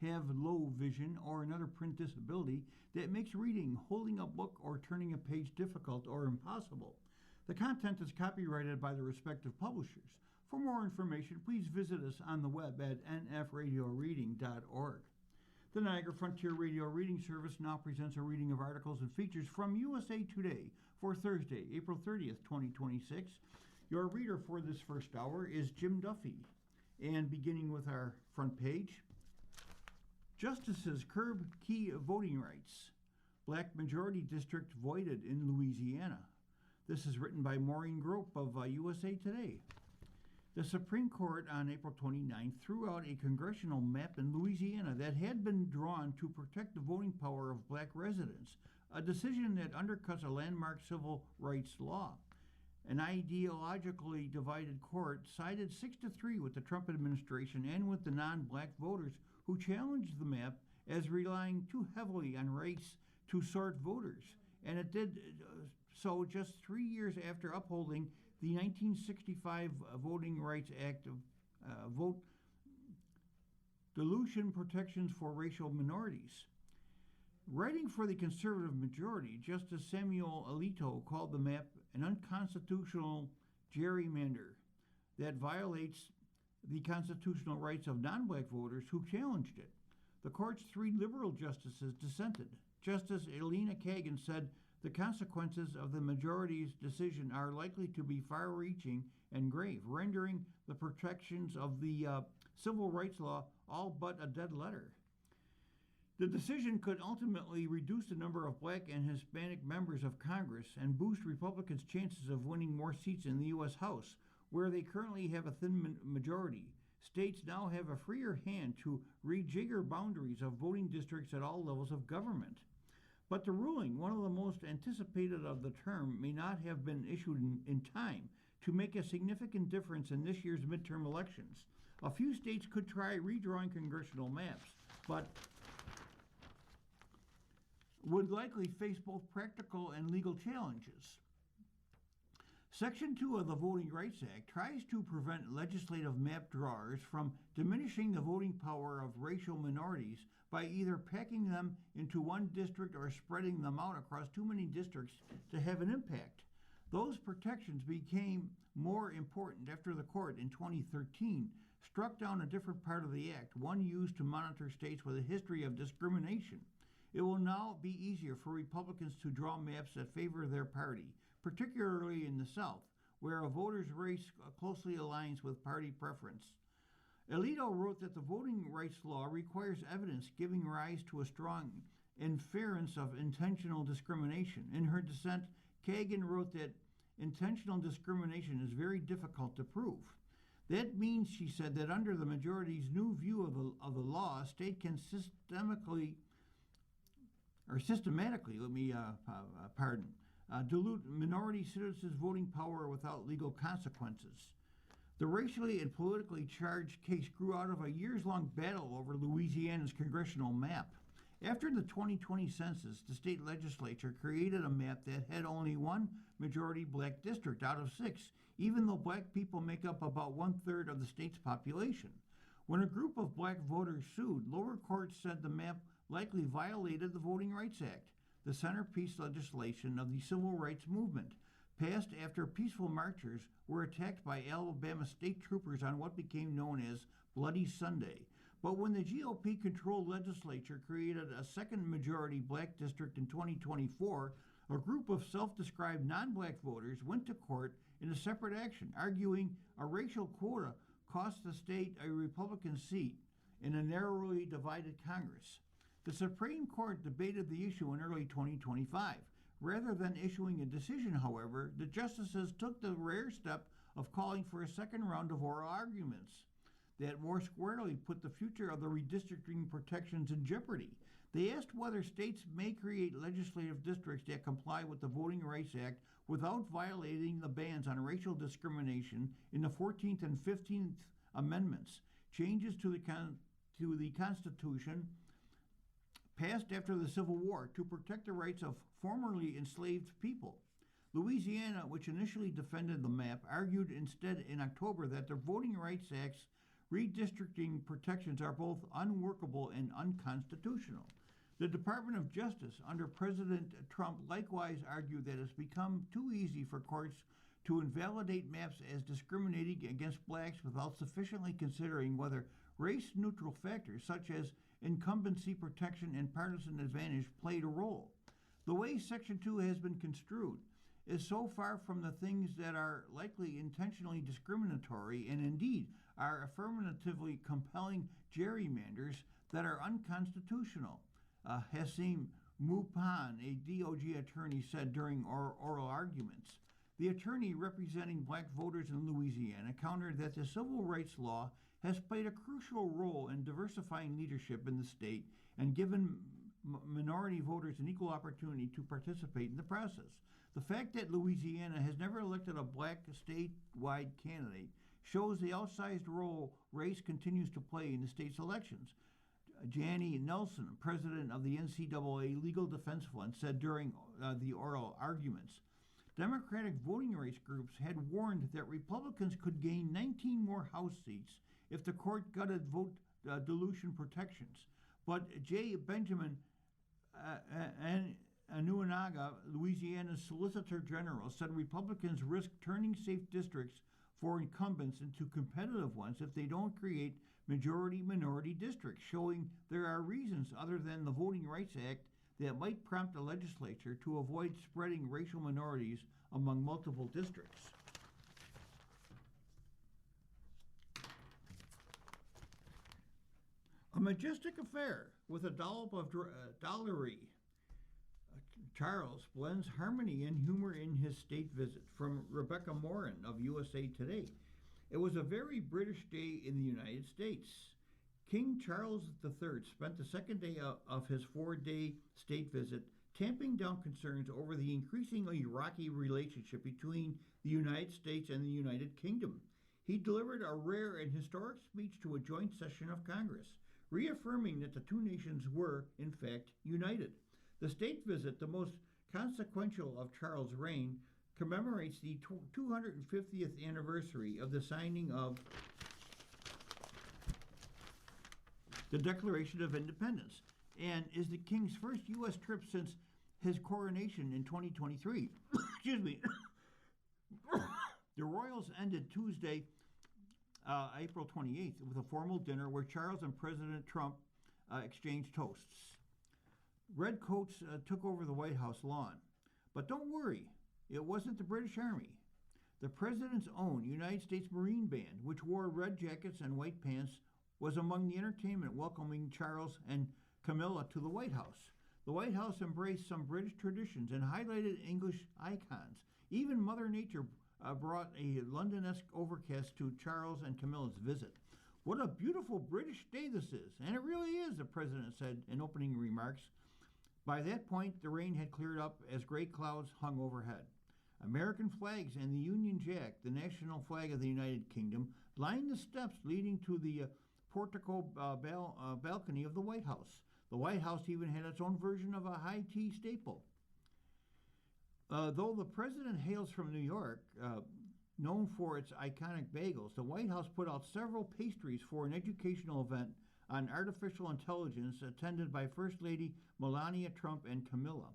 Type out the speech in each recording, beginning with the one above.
have low vision, or another print disability that makes reading, holding a book, or turning a page difficult or impossible. The content is copyrighted by the respective publishers. For more information, please visit us on the web at nfradioreading.org. The Niagara Frontier Radio Reading Service now presents a reading of articles and features from USA Today for Thursday, April 30th, 2026. Your reader for this first hour is Jim Duffy. And beginning with our front page, Justices curb key voting rights. Black majority district voided in Louisiana. This is written by Maureen Grope of USA Today. The Supreme Court on April 29th threw out a congressional map in Louisiana that had been drawn to protect the voting power of black residents, a decision that undercuts a landmark civil rights law. An ideologically divided court sided 6-3 with the Trump administration and with the non-black voters who challenged the map as relying too heavily on race to sort voters. And it did so just 3 years after upholding the 1965 Voting Rights Act of vote dilution protections for racial minorities. Writing for the conservative majority, Justice Samuel Alito called the map an unconstitutional gerrymander that violates the constitutional rights of non-black voters who challenged it. The court's 3 liberal justices dissented. Justice Elena Kagan said the consequences of the majority's decision are likely to be far-reaching and grave, rendering the protections of the civil rights law all but a dead letter. The decision could ultimately reduce the number of black and Hispanic members of Congress and boost Republicans' chances of winning more seats in the U.S. House, where they currently have a thin majority. States now have a freer hand to rejigger boundaries of voting districts at all levels of government. But the ruling, one of the most anticipated of the term, may not have been issued in time to make a significant difference in this year's midterm elections. A few states could try redrawing congressional maps, but would likely face both practical and legal challenges. Section 2 of the Voting Rights Act tries to prevent legislative map drawers from diminishing the voting power of racial minorities by either packing them into one district or spreading them out across too many districts to have an impact. Those protections became more important after the court in 2013 struck down a different part of the act, one used to monitor states with a history of discrimination. It will now be easier for Republicans to draw maps that favor their party, particularly in the South, where a voter's race closely aligns with party preference. Alito wrote that the voting rights law requires evidence giving rise to a strong inference of intentional discrimination. In her dissent, Kagan wrote that intentional discrimination is very difficult to prove. That means, she said, that under the majority's new view of the law, a state can systematically, dilute minority citizens' voting power without legal consequences. The racially and politically charged case grew out of a years-long battle over Louisiana's congressional map. After the 2020 census, the state legislature created a map that had only one majority black district out of 6, even though black people make up about 1/3 of the state's population. When a group of black voters sued, lower courts said the map likely violated the Voting Rights Act, the centerpiece legislation of the civil rights movement, passed after peaceful marchers were attacked by Alabama state troopers on what became known as Bloody Sunday. But when the GOP-controlled legislature created a second majority black district in 2024, a group of self-described non-black voters went to court in a separate action, arguing a racial quota cost the state a Republican seat in a narrowly divided Congress. The Supreme Court debated the issue in early 2025. Rather than issuing a decision, however, the justices took the rare step of calling for a second round of oral arguments that more squarely put the future of the redistricting protections in jeopardy. They asked whether states may create legislative districts that comply with the Voting Rights Act without violating the bans on racial discrimination in the 14th and 15th Amendments, changes to the Constitution passed after the Civil War to protect the rights of formerly enslaved people. Louisiana, which initially defended the map, argued instead in October that the Voting Rights Act's redistricting protections are both unworkable and unconstitutional. The Department of Justice under President Trump likewise argued that it's become too easy for courts to invalidate maps as discriminating against blacks without sufficiently considering whether race-neutral factors such as incumbency protection and partisan advantage played a role. The way Section 2 has been construed is so far from the things that are likely intentionally discriminatory and indeed are affirmatively compelling gerrymanders that are unconstitutional. Hassim Mupan, a DOJ attorney, said during oral arguments. The attorney representing black voters in Louisiana countered that the civil rights law has played a crucial role in diversifying leadership in the state and given minority voters an equal opportunity to participate in the process. The fact that Louisiana has never elected a black statewide candidate shows the outsized role race continues to play in the state's elections. Janie Nelson, president of the NCAA Legal Defense Fund, said during the oral arguments, Democratic voting rights groups had warned that Republicans could gain 19 more House seats if the court gutted vote dilution protections. But J. Benjamin Anuanaga, Louisiana's Solicitor General, said Republicans risk turning safe districts for incumbents into competitive ones if they don't create majority-minority districts, showing there are reasons other than the Voting Rights Act that might prompt the legislature to avoid spreading racial minorities among multiple districts. A majestic affair with a dollop of drollery. Charles blends harmony and humor in his state visit, from Rebecca Morin of USA Today. It was a very British day in the United States. King Charles III spent the second day of his 4-day state visit tamping down concerns over the increasingly rocky relationship between the United States and the United Kingdom. He delivered a rare and historic speech to a joint session of Congress, reaffirming that the two nations were, in fact, united. The state visit, the most consequential of Charles' reign, commemorates the 250th anniversary of the signing of the Declaration of Independence, and is the King's first U.S. trip since his coronation in 2023. Excuse me. The Royals ended Tuesday, April 28th, with a formal dinner where Charles and President Trump exchanged toasts. Red coats took over the White House lawn. But don't worry, it wasn't the British Army. The President's own United States Marine Band, which wore red jackets and white pants, was among the entertainment welcoming Charles and Camilla to the White House. The White House embraced some British traditions and highlighted English icons. Even Mother Nature brought a London-esque overcast to Charles and Camilla's visit. What a beautiful British day this is, and it really is, the President said in opening remarks. By that point, the rain had cleared up as gray clouds hung overhead. American flags and the Union Jack, the national flag of the United Kingdom, lined the steps leading to the portico balcony of the White House. The White House even had its own version of a high tea staple. Though the President hails from New York, known for its iconic bagels, the White House put out several pastries for an educational event on artificial intelligence attended by First Lady Melania Trump and Camilla.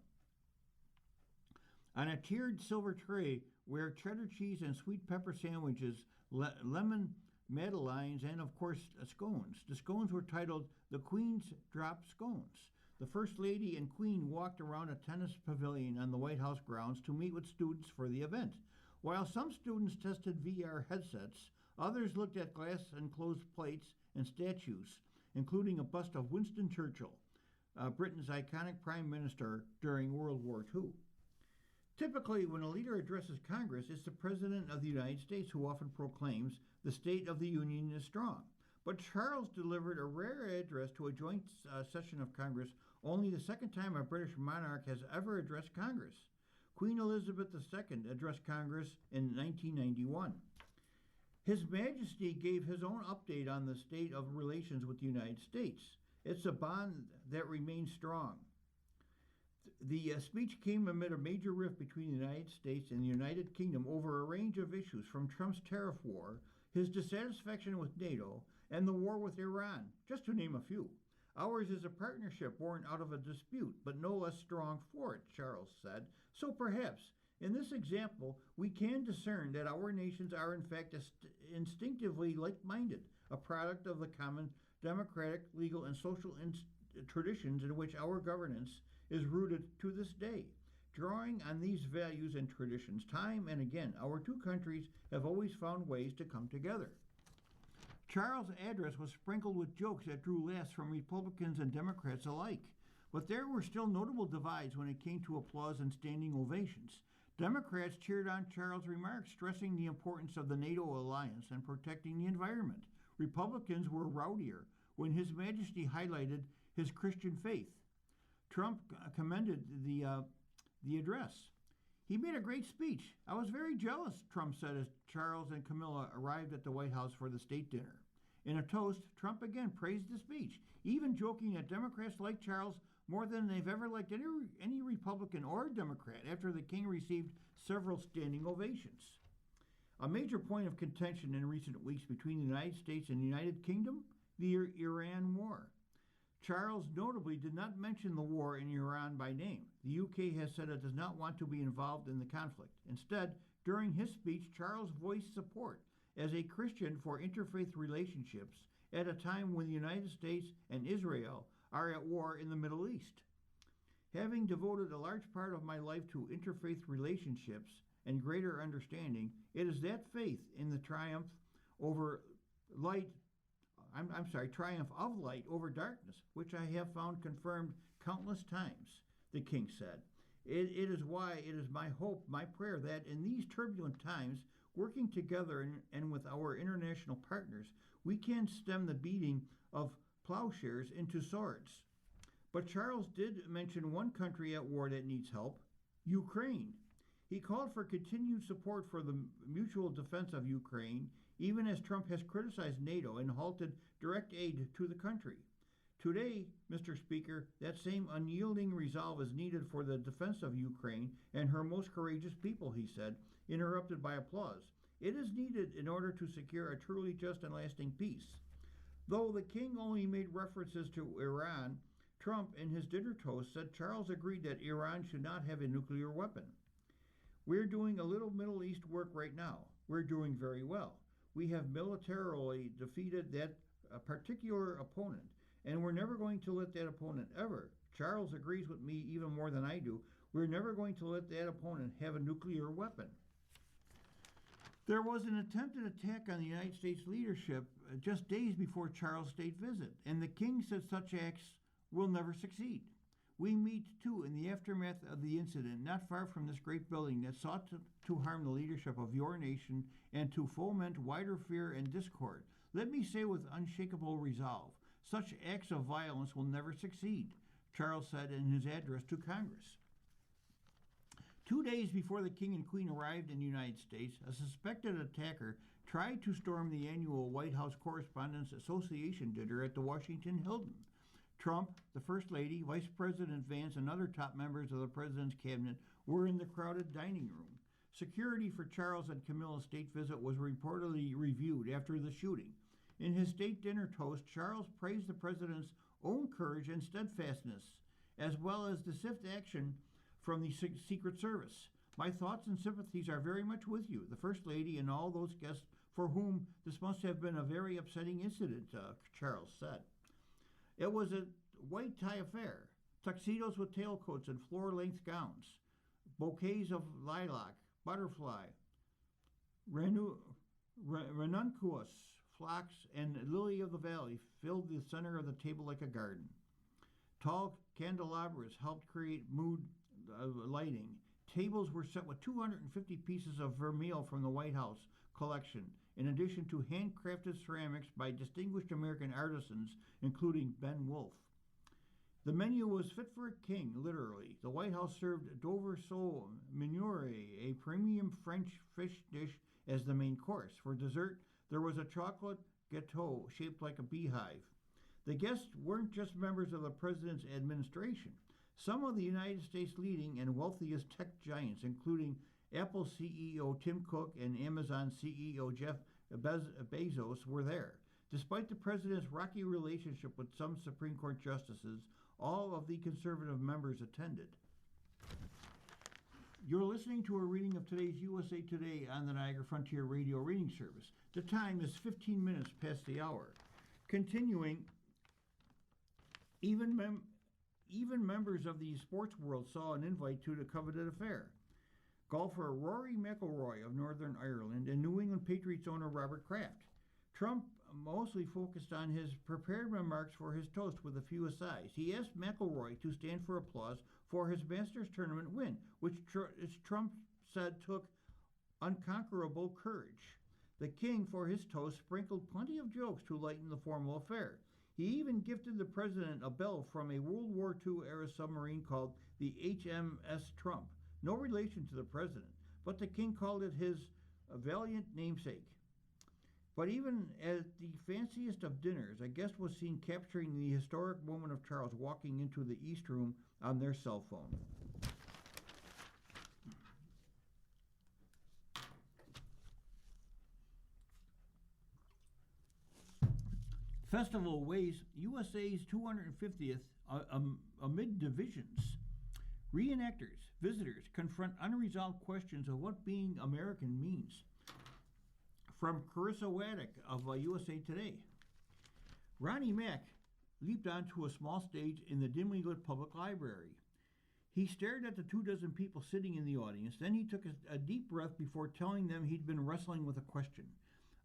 On a tiered silver tray were cheddar cheese and sweet pepper sandwiches, lemon madeleines, and of course scones. The scones were titled the Queen's Drop Scones. The First Lady and Queen walked around a tennis pavilion on the White House grounds to meet with students for the event. While some students tested VR headsets, others looked at glass-enclosed plates and statues, including a bust of Winston Churchill, Britain's iconic prime minister during World War II. Typically, when a leader addresses Congress, it's the President of the United States who often proclaims the State of the Union is strong. But Charles delivered a rare address to a joint session of Congress, only the second time a British monarch has ever addressed Congress. Queen Elizabeth II addressed Congress in 1991. His Majesty gave his own update on the state of relations with the United States. It's a bond that remains strong. The speech came amid a major rift between the United States and the United Kingdom over a range of issues, from Trump's tariff war, his dissatisfaction with NATO, and the war with Iran, just to name a few. Ours is a partnership born out of a dispute, but no less strong for it, Charles said. So perhaps, in this example, we can discern that our nations are in fact instinctively like-minded, a product of the common democratic, legal, and social traditions in which our governance is rooted to this day. Drawing on these values and traditions, time and again, our two countries have always found ways to come together. Charles' address was sprinkled with jokes that drew laughs from Republicans and Democrats alike. But there were still notable divides when it came to applause and standing ovations. Democrats cheered on Charles' remarks, stressing the importance of the NATO alliance and protecting the environment. Republicans were rowdier when His Majesty highlighted his Christian faith. Trump commended the address. He made a great speech. I was very jealous, Trump said as Charles and Camilla arrived at the White House for the state dinner. In a toast, Trump again praised the speech, even joking that Democrats like Charles more than they've ever liked any Republican or Democrat after the king received several standing ovations. A major point of contention in recent weeks between the United States and the United Kingdom, the Iran war. Charles notably did not mention the war in Iran by name. The UK has said it does not want to be involved in the conflict. Instead, during his speech, Charles voiced support as a Christian for interfaith relationships at a time when the United States and Israel are at war in the Middle East. Having devoted a large part of my life to interfaith relationships and greater understanding, it is that faith in the triumph of light over darkness, which I have found confirmed countless times, the king said. It is why it is my hope, my prayer, that in these turbulent times, working together and with our international partners, we can stem the beating of plowshares into swords. But Charles did mention one country at war that needs help, Ukraine. He called for continued support for the mutual defense of Ukraine, even as Trump has criticized NATO and halted direct aid to the country. Today, Mr. Speaker, that same unyielding resolve is needed for the defense of Ukraine and her most courageous people, he said, interrupted by applause. It is needed in order to secure a truly just and lasting peace. Though the king only made references to Iran, Trump, in his dinner toast, said Charles agreed that Iran should not have a nuclear weapon. We're doing a little Middle East work right now. We're doing very well. We have militarily defeated that particular opponent, and we're never going to let that opponent ever. Charles agrees with me even more than I do. We're never going to let that opponent have a nuclear weapon. There was an attempted attack on the United States leadership just days before Charles' state visit, and the king said such acts will never succeed. We meet, too, in the aftermath of the incident, not far from this great building that sought to harm the leadership of your nation and to foment wider fear and discord. Let me say with unshakable resolve, such acts of violence will never succeed, Charles said in his address to Congress. 2 days before the King and Queen arrived in the United States, a suspected attacker tried to storm the annual White House Correspondents' Association dinner at the Washington Hilton. Trump, the First Lady, Vice President Vance, and other top members of the President's cabinet were in the crowded dining room. Security for Charles and Camilla's state visit was reportedly reviewed after the shooting. In his state dinner toast, Charles praised the President's own courage and steadfastness, as well as the swift action from the Secret Service. My thoughts and sympathies are very much with you, the First Lady, and all those guests for whom this must have been a very upsetting incident, Charles said. It was a white tie affair, tuxedos with tailcoats and floor-length gowns, bouquets of lilac, butterfly, ranunculus, phlox, and lily of the valley filled the center of the table like a garden. Tall candelabras helped create mood lighting. Tables were set with 250 pieces of vermeil from the White House collection, in addition to handcrafted ceramics by distinguished American artisans, including Ben Wolfe. The menu was fit for a king, literally. The White House served Dover sole meuniere, a premium French fish dish, as the main course. For dessert, there was a chocolate gâteau shaped like a beehive. The guests weren't just members of the president's administration. Some of the United States' leading and wealthiest tech giants, including Apple CEO Tim Cook and Amazon CEO Jeff Bezos, were there. Despite the president's rocky relationship with some Supreme Court justices, all of the conservative members attended. You're listening to a reading of today's USA Today on the Niagara Frontier Radio Reading Service. The time is 15 minutes past the hour. Continuing, even members of the sports world saw an invite to the coveted affair. Golfer Rory McIlroy of Northern Ireland and New England Patriots owner Robert Kraft. Trump mostly focused on his prepared remarks for his toast with a few asides. He asked McIlroy to stand for applause for his Masters tournament win, which Trump said took unconquerable courage. The king, for his toast, sprinkled plenty of jokes to lighten the formal affair. He even gifted the president a bell from a World War II-era submarine called the HMS Trump. No relation to the president, but the king called it his valiant namesake. But even at the fanciest of dinners, a guest was seen capturing the historic moment of Charles walking into the East Room on their cell phone. Festival weighs USA's 250th amid divisions. Reenactors, visitors confront unresolved questions of what being American means. From Carissa Waddick of USA Today. Ronnie Mack leaped onto a small stage in the dimly lit public library. He stared at the 24 people sitting in the audience. Then he took a deep breath before telling them he'd been wrestling with a question.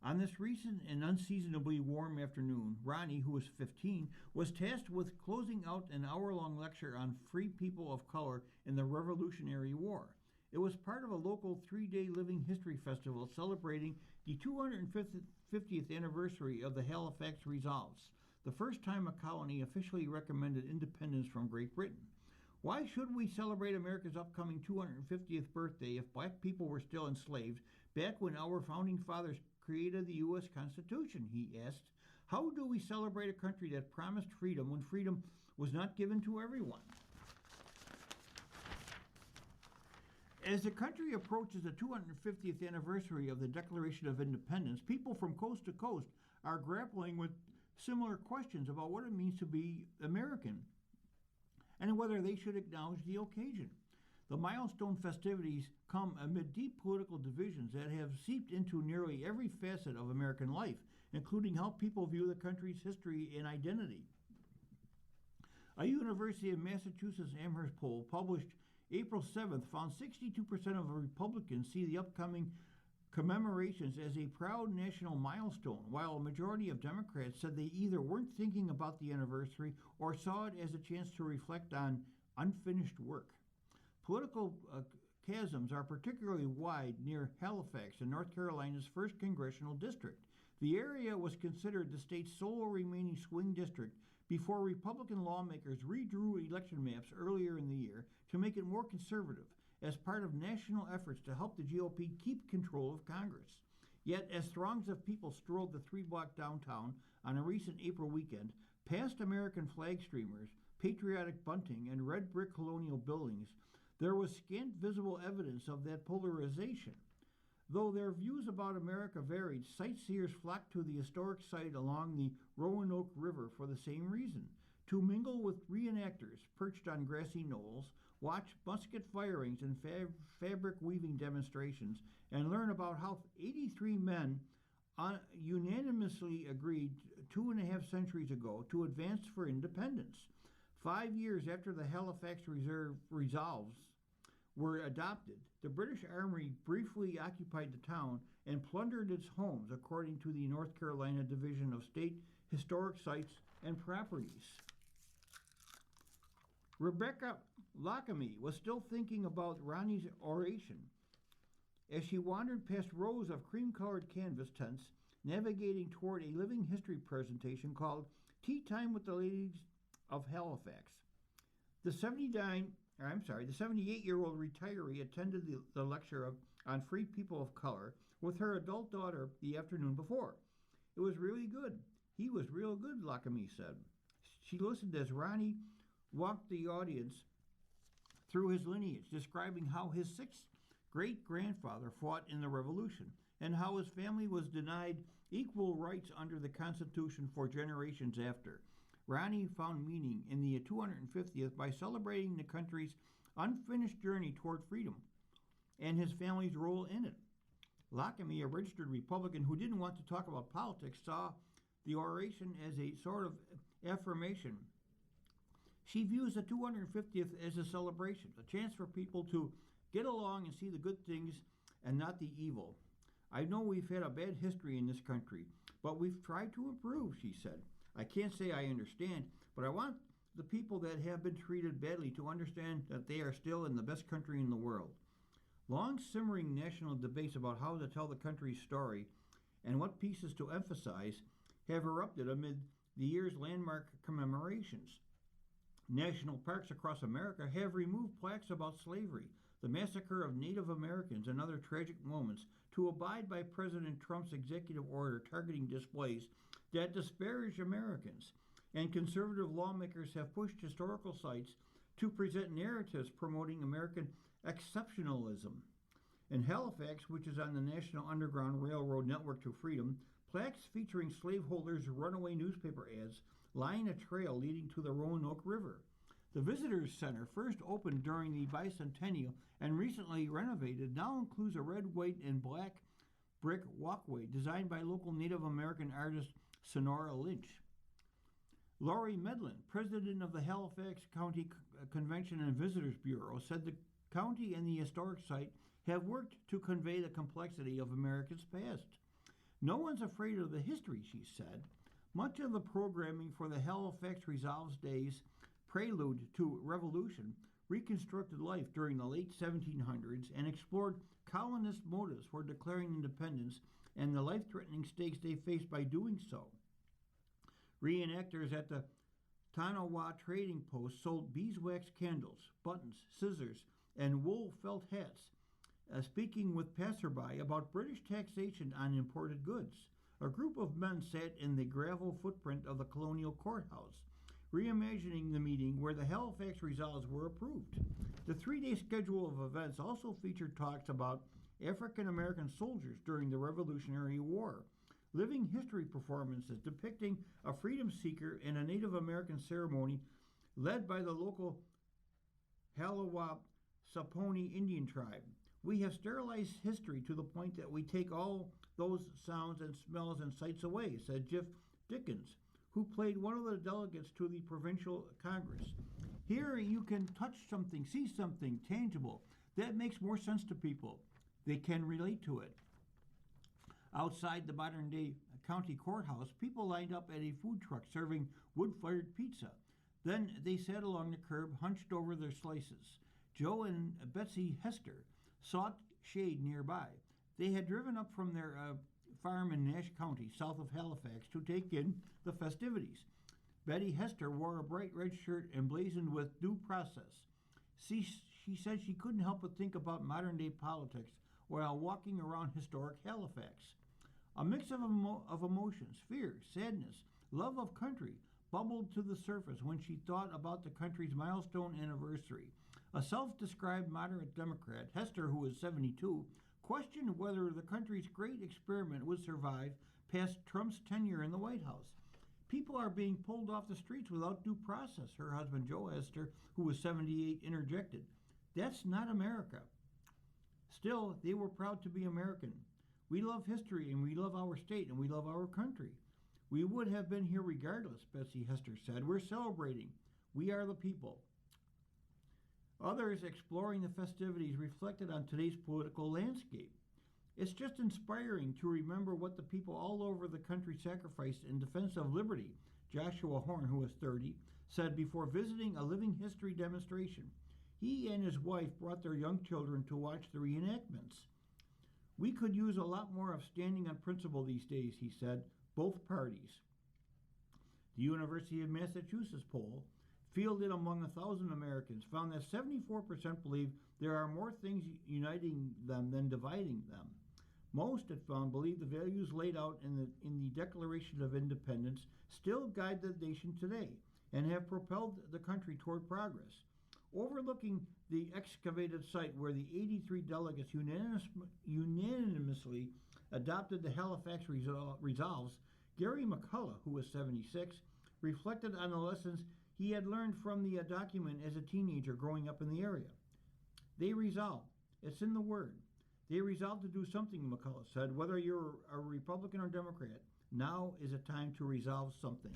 On this recent and unseasonably warm afternoon, Ronnie, who was 15, was tasked with closing out an hour-long lecture on free people of color in the Revolutionary War. It was part of a local 3-day living history festival celebrating the 250th anniversary of the Halifax Resolves, the first time a colony officially recommended independence from Great Britain. Why should we celebrate America's upcoming 250th birthday if black people were still enslaved back when our founding fathers created the U.S. Constitution, he asked. How do we celebrate a country that promised freedom when freedom was not given to everyone? As the country approaches the 250th anniversary of the Declaration of Independence, people from coast to coast are grappling with similar questions about what it means to be American and whether they should acknowledge the occasion. The milestone festivities come amid deep political divisions that have seeped into nearly every facet of American life, including how people view the country's history and identity. A University of Massachusetts Amherst poll published April 7th found 62% of Republicans see the upcoming commemorations as a proud national milestone, while a majority of Democrats said they either weren't thinking about the anniversary or saw it as a chance to reflect on unfinished work. Political chasms are particularly wide near Halifax in North Carolina's 1st Congressional District. The area was considered the state's sole remaining swing district before Republican lawmakers redrew election maps earlier in the year to make it more conservative as part of national efforts to help the GOP keep control of Congress. Yet, as throngs of people strolled the 3-block downtown on a recent April weekend, past American flag streamers, patriotic bunting, and red brick colonial buildings, there was scant visible evidence of that polarization. Though their views about America varied, sightseers flocked to the historic site along the Roanoke River for the same reason, to mingle with reenactors perched on grassy knolls, watch musket firings and fabric weaving demonstrations, and learn about how 83 men unanimously agreed 2.5 centuries ago to advance for independence. 5 years after the Halifax Resolves were adopted, the British Army briefly occupied the town and plundered its homes, according to the North Carolina Division of State Historic Sites and Properties. Rebecca Lockamy was still thinking about Ronnie's oration as she wandered past rows of cream-colored canvas tents, navigating toward a living history presentation called Tea Time with the Ladies of Halifax. The 78-year-old retiree attended the lecture on free people of color with her adult daughter the afternoon before. It was really good. He was real good, Lockamy said. She listened as Ronnie walked the audience through his lineage, describing how his 6th great-grandfather fought in the Revolution and how his family was denied equal rights under the Constitution for generations after. Ronnie found meaning in the 250th by celebrating the country's unfinished journey toward freedom and his family's role in it. Lockamy, a registered Republican who didn't want to talk about politics, saw the oration as a sort of affirmation. She views the 250th as a celebration, a chance for people to get along and see the good things and not the evil. I know we've had a bad history in this country, but we've tried to improve, she said. I can't say I understand, but I want the people that have been treated badly to understand that they are still in the best country in the world. Long simmering national debates about how to tell the country's story and what pieces to emphasize have erupted amid the year's landmark commemorations. National parks across America have removed plaques about slavery, the massacre of Native Americans, and other tragic moments to abide by President Trump's executive order targeting displays that disparage Americans. And conservative lawmakers have pushed historical sites to present narratives promoting American exceptionalism. In Halifax, which is on the National Underground Railroad Network to Freedom, plaques featuring slaveholders' runaway newspaper ads line a trail leading to the Roanoke River. The Visitors Center, first opened during the bicentennial and recently renovated, now includes a red, white, and black brick walkway designed by local Native American artist Sonora Lynch. Laurie Medlin, president of the Halifax County Convention and Visitors Bureau, said the county and the historic site have worked to convey the complexity of America's past. No one's afraid of the history, she said. Much of the programming for the Halifax Resolves Days prelude to revolution reconstructed life during the late 1700s and explored colonist motives for declaring independence and the life-threatening stakes they faced by doing so. Reenactors at the Tanawa Trading Post sold beeswax candles, buttons, scissors, and wool felt hats, speaking with passerby about British taxation on imported goods. A group of men sat in the gravel footprint of the colonial courthouse, reimagining the meeting where the Halifax Resolves were approved. The three-day schedule of events also featured talks about African-American soldiers during the Revolutionary War, living history performances depicting a freedom seeker in a Native American ceremony led by the local Halawa Saponi Indian tribe. We have sterilized history to the point that we take all those sounds and smells and sights away, said Jeff Dickens, who played one of the delegates to the provincial Congress. Here you can touch something, see something tangible. That makes more sense to people. They can relate to it. Outside the modern-day county courthouse, people lined up at a food truck serving wood-fired pizza. Then they sat along the curb, hunched over their slices. Joe and Betsy Hester sought shade nearby. They had driven up from their farm in Nash County, south of Halifax, to take in the festivities. Betty Hester wore a bright red shirt emblazoned with due process. She said she couldn't help but think about modern-day politics while walking around historic Halifax. A mix of emotions, fear, sadness, love of country, bubbled to the surface when she thought about the country's milestone anniversary. A self-described moderate Democrat, Hester, who is 72, questioned whether the country's great experiment would survive past Trump's tenure in the White House. People are being pulled off the streets without due process, her husband Joe Hester, who was 78, interjected. That's not America. Still, they were proud to be American. We love history, and we love our state, and we love our country. We would have been here regardless, Betsy Hester said. We're celebrating. We are the people. Others exploring the festivities reflected on today's political landscape. It's just inspiring to remember what the people all over the country sacrificed in defense of liberty, Joshua Horn, who was 30, said before visiting a living history demonstration. He and his wife brought their young children to watch the reenactments. We could use a lot more of standing on principle these days, he said, both parties. The University of Massachusetts poll, fielded among 1,000 Americans, found that 74% believe there are more things uniting them than dividing them. Most, it found, believe the values laid out in the Declaration of Independence still guide the nation today and have propelled the country toward progress. Overlooking the excavated site where the 83 delegates unanimously adopted the Halifax Resolves, Gary McCullough, who was 76, reflected on the lessons he had learned from the document as a teenager growing up in the area. They resolved. It's in the word. They resolved to do something, McCullough said. Whether you're a Republican or Democrat, now is a time to resolve something.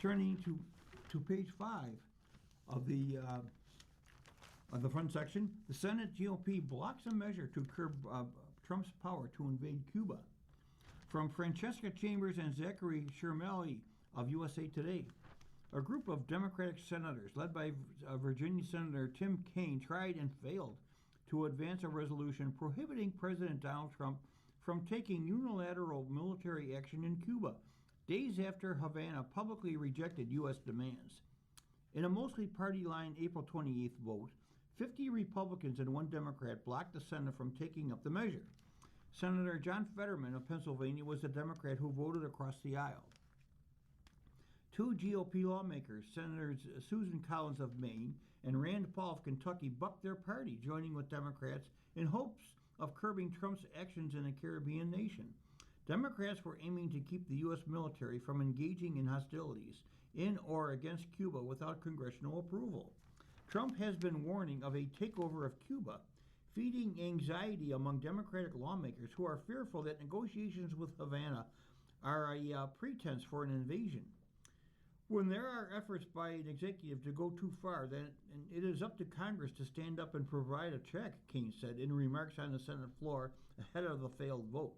Turning to page 5 of the front section, the Senate GOP blocks a measure to curb Trump's power to invade Cuba. From Francesca Chambers and Zachary Shermelli of USA Today, a group of Democratic senators led by Virginia Senator Tim Kaine tried and failed to advance a resolution prohibiting President Donald Trump from taking unilateral military action in Cuba, days after Havana publicly rejected U.S. demands. In a mostly party-line April 28th vote, 50 Republicans and 1 Democrat blocked the Senate from taking up the measure. Senator John Fetterman of Pennsylvania was the Democrat who voted across the aisle. 2 GOP lawmakers, Senators Susan Collins of Maine and Rand Paul of Kentucky, bucked their party, joining with Democrats in hopes of curbing Trump's actions in a Caribbean nation. Democrats were aiming to keep the U.S. military from engaging in hostilities in or against Cuba without congressional approval. Trump has been warning of a takeover of Cuba, feeding anxiety among Democratic lawmakers who are fearful that negotiations with Havana are a pretense for an invasion. When there are efforts by an executive to go too far, then it is up to Congress to stand up and provide a check, Kaine said in remarks on the Senate floor ahead of the failed vote.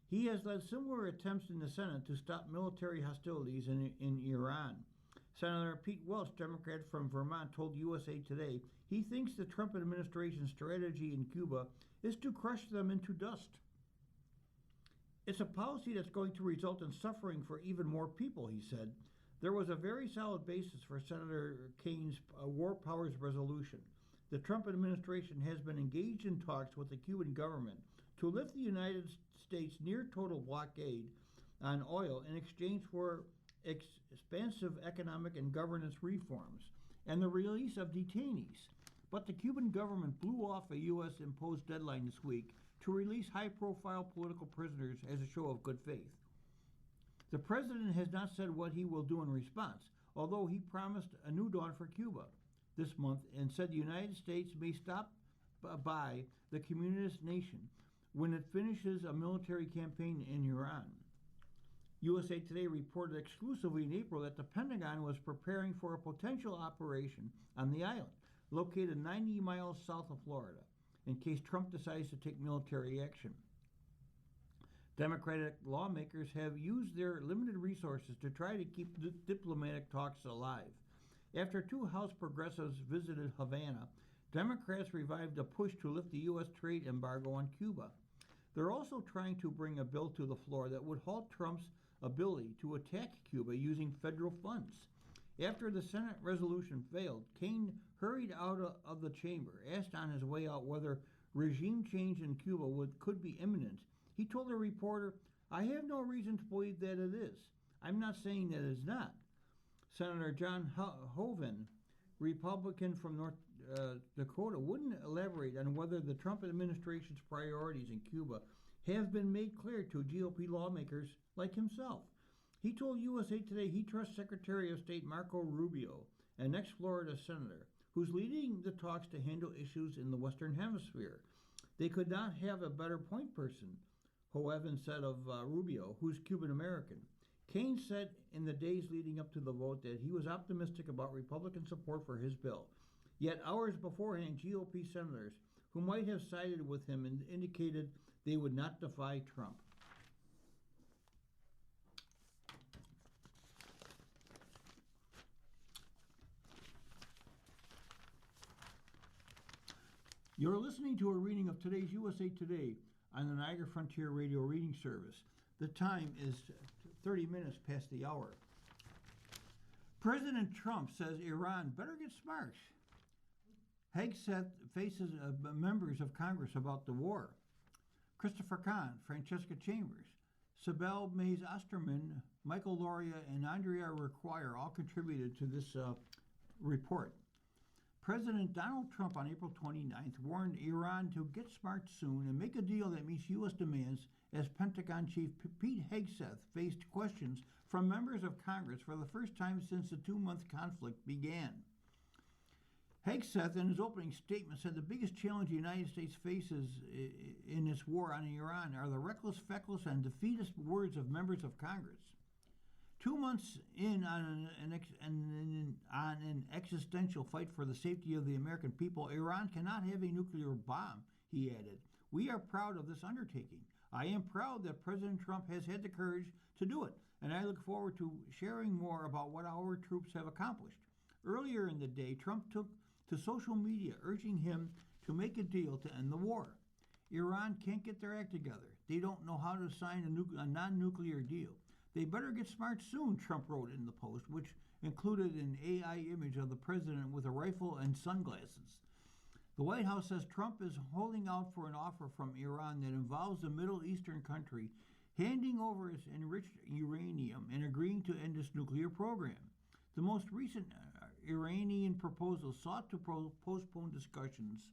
He has led similar attempts in the Senate to stop military hostilities in Iran. Senator Pete Welch, Democrat from Vermont, told USA Today he thinks the Trump administration's strategy in Cuba is to crush them into dust. It's a policy that's going to result in suffering for even more people, he said. There was a very solid basis for Senator Kaine's War Powers resolution. The Trump administration has been engaged in talks with the Cuban government to lift the United States near total blockade on oil in exchange for expansive economic and governance reforms and the release of detainees. But the Cuban government blew off a U.S. imposed deadline this week to release high-profile political prisoners as a show of good faith. The president has not said what he will do in response, although he promised a new dawn for Cuba this month and said the United States may stop by the communist nation when it finishes a military campaign in Iran. USA Today reported exclusively in April that the Pentagon was preparing for a potential operation on the island, located 90 miles south of Florida, in case Trump decides to take military action. Democratic lawmakers have used their limited resources to try to keep diplomatic talks alive. After 2 House progressives visited Havana, Democrats revived a push to lift the U.S. trade embargo on Cuba. They're also trying to bring a bill to the floor that would halt Trump's ability to attack Cuba using federal funds. After the Senate resolution failed, Kaine hurried out of the chamber, asked on his way out whether regime change in Cuba could be imminent. He told a reporter, "I have no reason to believe that it is. I'm not saying that it is not." Senator John Hoeven, Republican from North Dakota, wouldn't elaborate on whether the Trump administration's priorities in Cuba have been made clear to GOP lawmakers like himself. He told USA Today he trusts Secretary of State Marco Rubio, an ex-Florida senator, who's leading the talks to handle issues in the Western Hemisphere. They could not have a better point person, Hoeven said of Rubio, who's Cuban-American. Kaine said in the days leading up to the vote that he was optimistic about Republican support for his bill. Yet hours beforehand, GOP senators who might have sided with him indicated they would not defy Trump. You're listening to a reading of today's USA Today on the Niagara Frontier Radio Reading Service. The time is 30 minutes past the hour. President Trump says Iran better get smart. Hegseth faces members of Congress about the war. Christopher Kahn, Francesca Chambers, Sibel Mays Osterman, Michael Loria, and Andrea Require all contributed to this report. President Donald Trump on April 29th warned Iran to get smart soon and make a deal that meets U.S. demands as Pentagon Chief Pete Hegseth faced questions from members of Congress for the first time since the two-month conflict began. Hegseth, in his opening statement, said the biggest challenge the United States faces in its war on Iran are the reckless, feckless, and defeatist words of members of Congress. 2 months in on an existential fight for the safety of the American people, Iran cannot have a nuclear bomb, he added. We are proud of this undertaking. I am proud that President Trump has had the courage to do it, and I look forward to sharing more about what our troops have accomplished. Earlier in the day, Trump took to social media urging him to make a deal to end the war. Iran can't get their act together. They don't know how to sign a non-nuclear deal. They better get smart soon, Trump wrote in the post, which included an AI image of the president with a rifle and sunglasses. The White House says Trump is holding out for an offer from Iran that involves a Middle Eastern country handing over its enriched uranium and agreeing to end its nuclear program. The most recent Iranian proposal sought to postpone discussions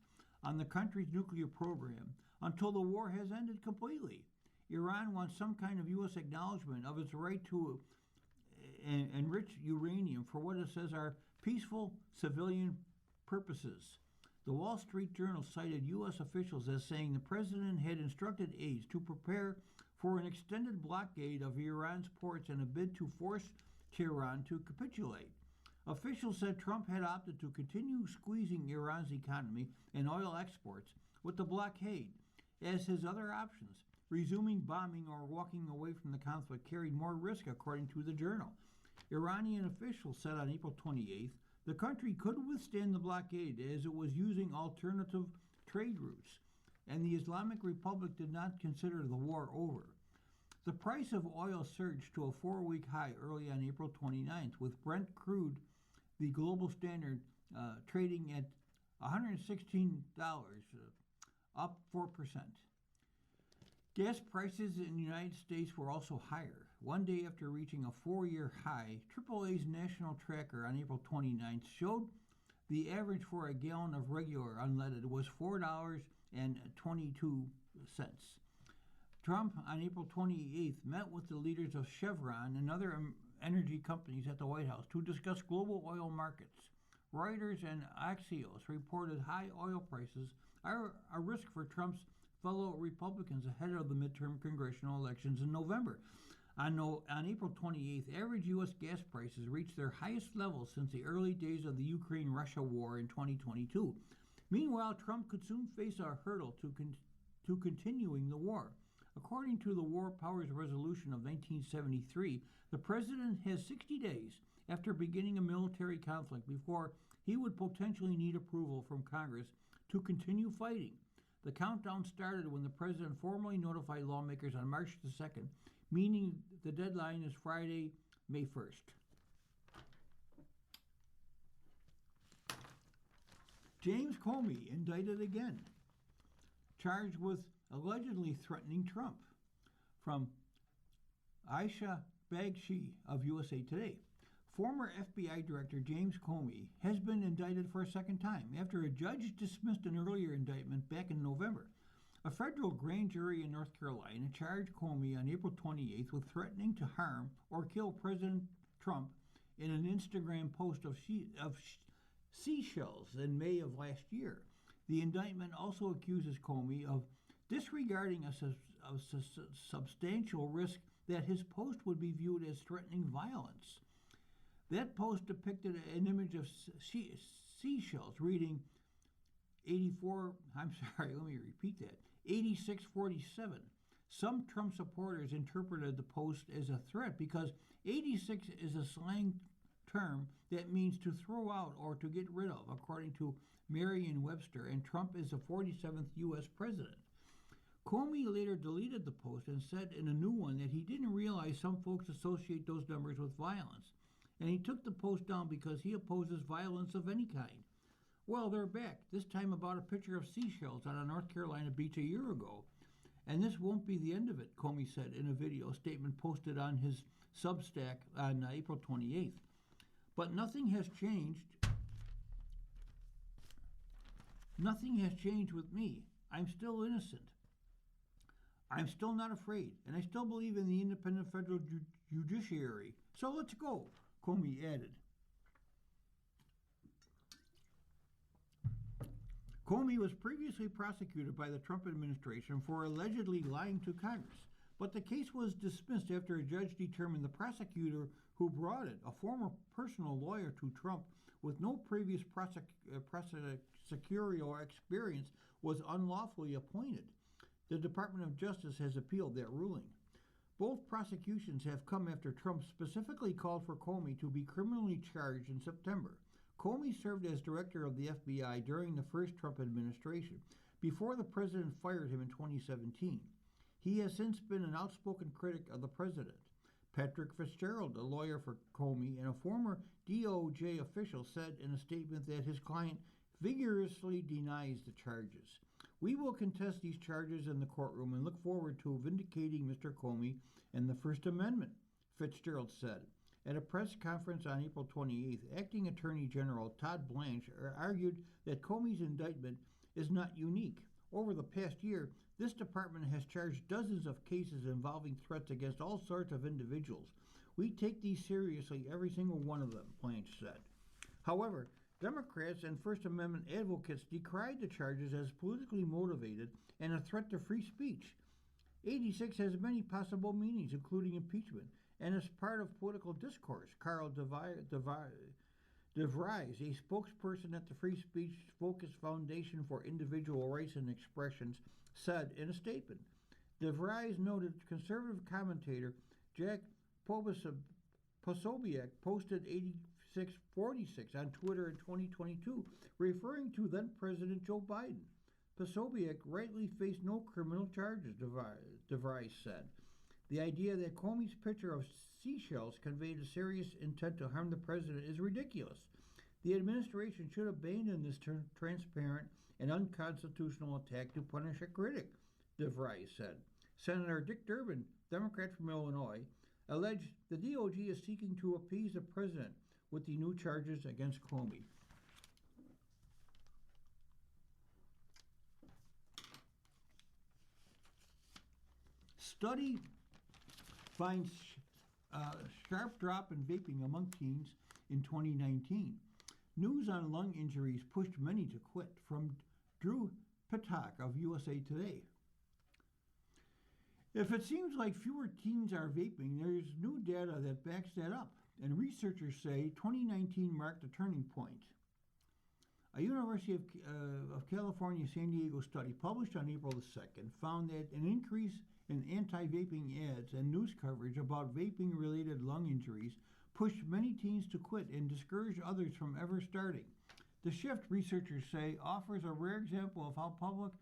on the country's nuclear program until the war has ended completely. Iran wants some kind of U.S. acknowledgement of its right to enrich uranium for what it says are peaceful civilian purposes. The Wall Street Journal cited U.S. officials as saying the president had instructed aides to prepare for an extended blockade of Iran's ports in a bid to force Tehran to capitulate. Officials said Trump had opted to continue squeezing Iran's economy and oil exports with the blockade as his other options. Resuming bombing or walking away from the conflict carried more risk, according to the journal. Iranian officials said on April 28th the country could withstand the blockade as it was using alternative trade routes, and the Islamic Republic did not consider the war over. The price of oil surged to a 4-week high early on April 29th, with Brent crude, the global standard, trading at $116, up 4%. Gas prices in the United States were also higher. One day after reaching a 4-year high, AAA's national tracker on April 29th showed the average for a gallon of regular unleaded was $4.22. Trump on April 28th met with the leaders of Chevron and other energy companies at the White House to discuss global oil markets. Reuters and Axios reported high oil prices are a risk for Trump's fellow Republicans ahead of the midterm congressional elections in November. On April 28th, average U.S. gas prices reached their highest level since the early days of the Ukraine-Russia war in 2022. Meanwhile, Trump could soon face a hurdle to continuing the war. According to the War Powers Resolution of 1973, the president has 60 days after beginning a military conflict before he would potentially need approval from Congress to continue fighting. The countdown started when the president formally notified lawmakers on March the 2nd, meaning the deadline is Friday, May 1st. James Comey indicted again, charged with allegedly threatening Trump. From Aisha Bagshi of USA Today. Former FBI Director James Comey has been indicted for a second time after a judge dismissed an earlier indictment back in November. A federal grand jury in North Carolina charged Comey on April 28th with threatening to harm or kill President Trump in an Instagram post of seashells in May of last year. The indictment also accuses Comey of disregarding a substantial risk that his post would be viewed as threatening violence. That post depicted an image of seashells reading 8647. Some Trump supporters interpreted the post as a threat because 86 is a slang term that means to throw out or to get rid of, according to Merriam-Webster, and Trump is the 47th U.S. president. Comey later deleted the post and said in a new one that he didn't realize some folks associate those numbers with violence, and he took the post down because he opposes violence of any kind. Well, they're back, this time about a picture of seashells on a North Carolina beach a year ago, And this won't be the end of it, Comey said in a video statement posted on his Substack on April 28th. But nothing has changed. Nothing has changed with me. I'm still innocent. I'm still not afraid, and I still believe in the independent federal judiciary. So let's go, Comey added. Comey was previously prosecuted by the Trump administration for allegedly lying to Congress, but the case was dismissed after a judge determined the prosecutor who brought it, a former personal lawyer to Trump with no previous prosecutorial experience, was unlawfully appointed. The Department of Justice has appealed that ruling. Both prosecutions have come after Trump specifically called for Comey to be criminally charged in September. Comey served as director of the FBI during the first Trump administration, before the president fired him in 2017. He has since been an outspoken critic of the president. Patrick Fitzgerald, a lawyer for Comey and a former DOJ official, said in a statement that his client vigorously denies the charges. We will contest these charges in the courtroom and look forward to vindicating Mr. Comey and the First Amendment, Fitzgerald said. At a press conference on April 28th, Acting Attorney General Todd Blanche argued that Comey's indictment is not unique. Over the past year, this department has charged dozens of cases involving threats against all sorts of individuals. We take these seriously, every single one of them, Blanche said. However, Democrats and First Amendment advocates decried the charges as politically motivated and a threat to free speech. 86 has many possible meanings, including impeachment, and as part of political discourse. Carl DeVries, a spokesperson at the Free Speech Focus Foundation for Individual Rights and Expressions, said in a statement. DeVries noted conservative commentator Jack Posobiec posted 8646 on Twitter in 2022, referring to then-President Joe Biden. Posobiec rightly faced no criminal charges, DeVries said. The idea that Comey's picture of seashells conveyed a serious intent to harm the president is ridiculous. The administration should abandon this transparent and unconstitutional attack to punish a critic, DeVries said. Senator Dick Durbin, Democrat from Illinois, alleged the DOJ is seeking to appease the president with the new charges against Comey. Study finds sharp drop in vaping among teens in 2019. News on lung injuries pushed many to quit, from Drew Pitak of USA Today. If it seems like fewer teens are vaping, there's new data that backs that up, and researchers say 2019 marked a turning point. A University of California San Diego study published on April the 2nd found that an increase in anti-vaping ads and news coverage about vaping-related lung injuries pushed many teens to quit and discouraged others from ever starting. The shift, researchers say, offers a rare example of how public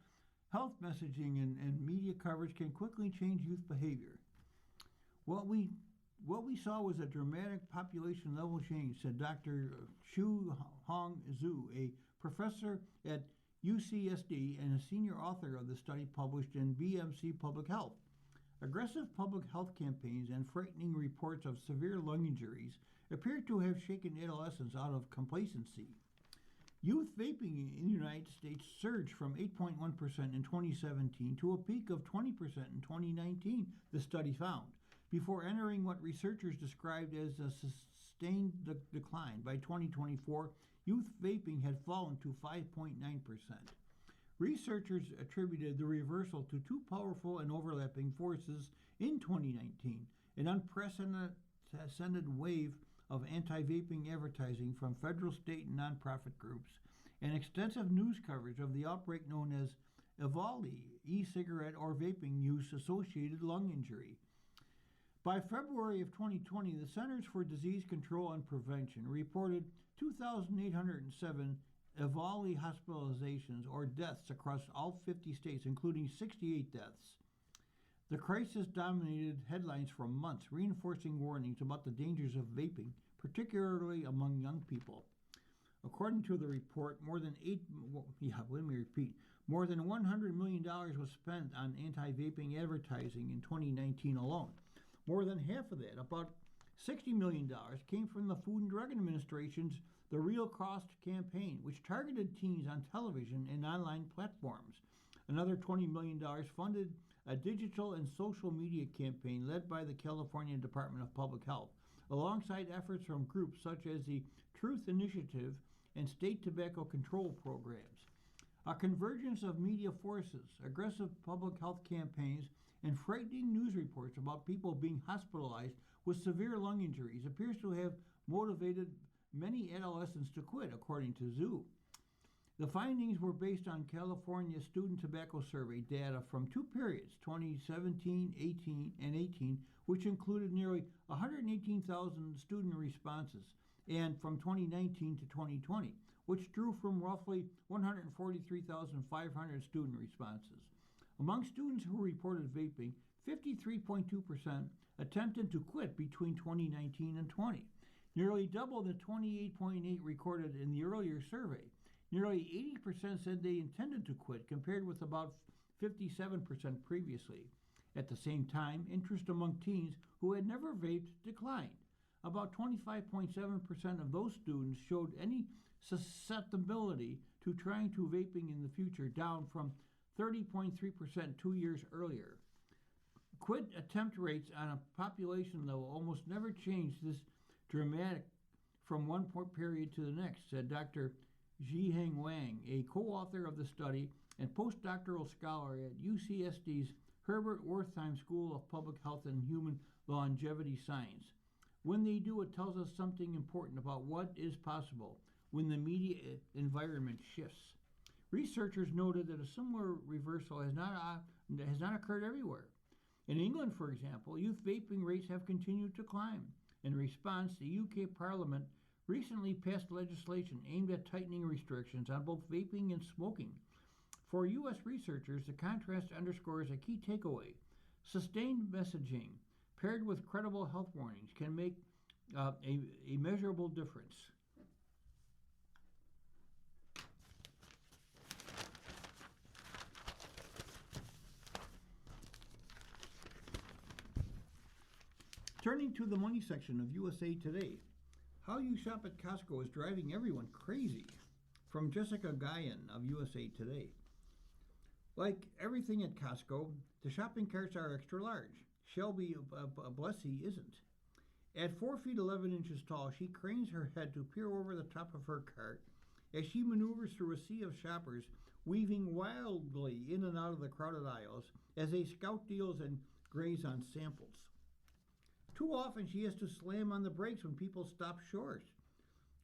health messaging and media coverage can quickly change youth behavior. What we saw was a dramatic population level change, said Dr. Shu Hong Zhu, a professor at UCSD and a senior author of the study published in BMC Public Health. Aggressive public health campaigns and frightening reports of severe lung injuries appear to have shaken adolescents out of complacency. Youth vaping in the United States surged from 8.1% in 2017 to a peak of 20% in 2019, the study found, before entering what researchers described as a sustained decline. By 2024, youth vaping had fallen to 5.9%. Researchers attributed the reversal to two powerful and overlapping forces in 2019, an unprecedented wave of anti-vaping advertising from federal, state, and nonprofit groups, and extensive news coverage of the outbreak known as EVALI, e-cigarette or vaping use-associated lung injury. By February of 2020, the Centers for Disease Control and Prevention reported 2,807 EVALI hospitalizations or deaths across all 50 states, including 68 deaths. The crisis dominated headlines for months, reinforcing warnings about the dangers of vaping, particularly among young people. According to the report, more than More than $100 million was spent on anti-vaping advertising in 2019 alone. More than half of that, about $60 million, came from the Food and Drug Administration's The Real Cost campaign, which targeted teens on television and online platforms. Another $20 million funded a digital and social media campaign led by the California Department of Public Health, alongside efforts from groups such as the Truth Initiative and state tobacco control programs. A convergence of media forces, aggressive public health campaigns, and frightening news reports about people being hospitalized with severe lung injuries appears to have motivated many adolescents to quit, according to Zoo. The findings were based on California Student Tobacco Survey data from two periods, 2017, 18, and 18, which included nearly 118,000 student responses, and from 2019 to 2020, which drew from roughly 143,500 student responses. Among students who reported vaping, 53.2% attempted to quit between 2019 and 20, nearly double the 28.8% recorded in the earlier survey. Nearly 80% said they intended to quit, compared with about 57% previously. At the same time, interest among teens who had never vaped declined. About 25.7% of those students showed any susceptibility to trying to vaping in the future, down from 30.3% 2 years earlier. Quit attempt rates on a population level almost never changed this dramatic from one period to the next, said Dr. Zhiheng Wang, a co-author of the study and postdoctoral scholar at UCSD's Herbert Wertheim School of Public Health and Human Longevity Science. When they do, it tells us something important about what is possible when the media environment shifts. Researchers noted that a similar reversal has not occurred everywhere. In England, for example, youth vaping rates have continued to climb. In response, the UK Parliament recently passed legislation aimed at tightening restrictions on both vaping and smoking. For U.S. researchers, the contrast underscores a key takeaway. Sustained messaging, paired with credible health warnings, can make a measurable difference. Turning to the money section of USA Today, how you shop at Costco is driving everyone crazy. From Jessica Guyon of USA Today. Like everything at Costco, the shopping carts are extra large. Shelby Blessy isn't. At 4 feet 11 inches tall, she cranes her head to peer over the top of her cart as she maneuvers through a sea of shoppers, weaving wildly in and out of the crowded aisles as they scout deals and graze on samples. Too often she has to slam on the brakes when people stop short.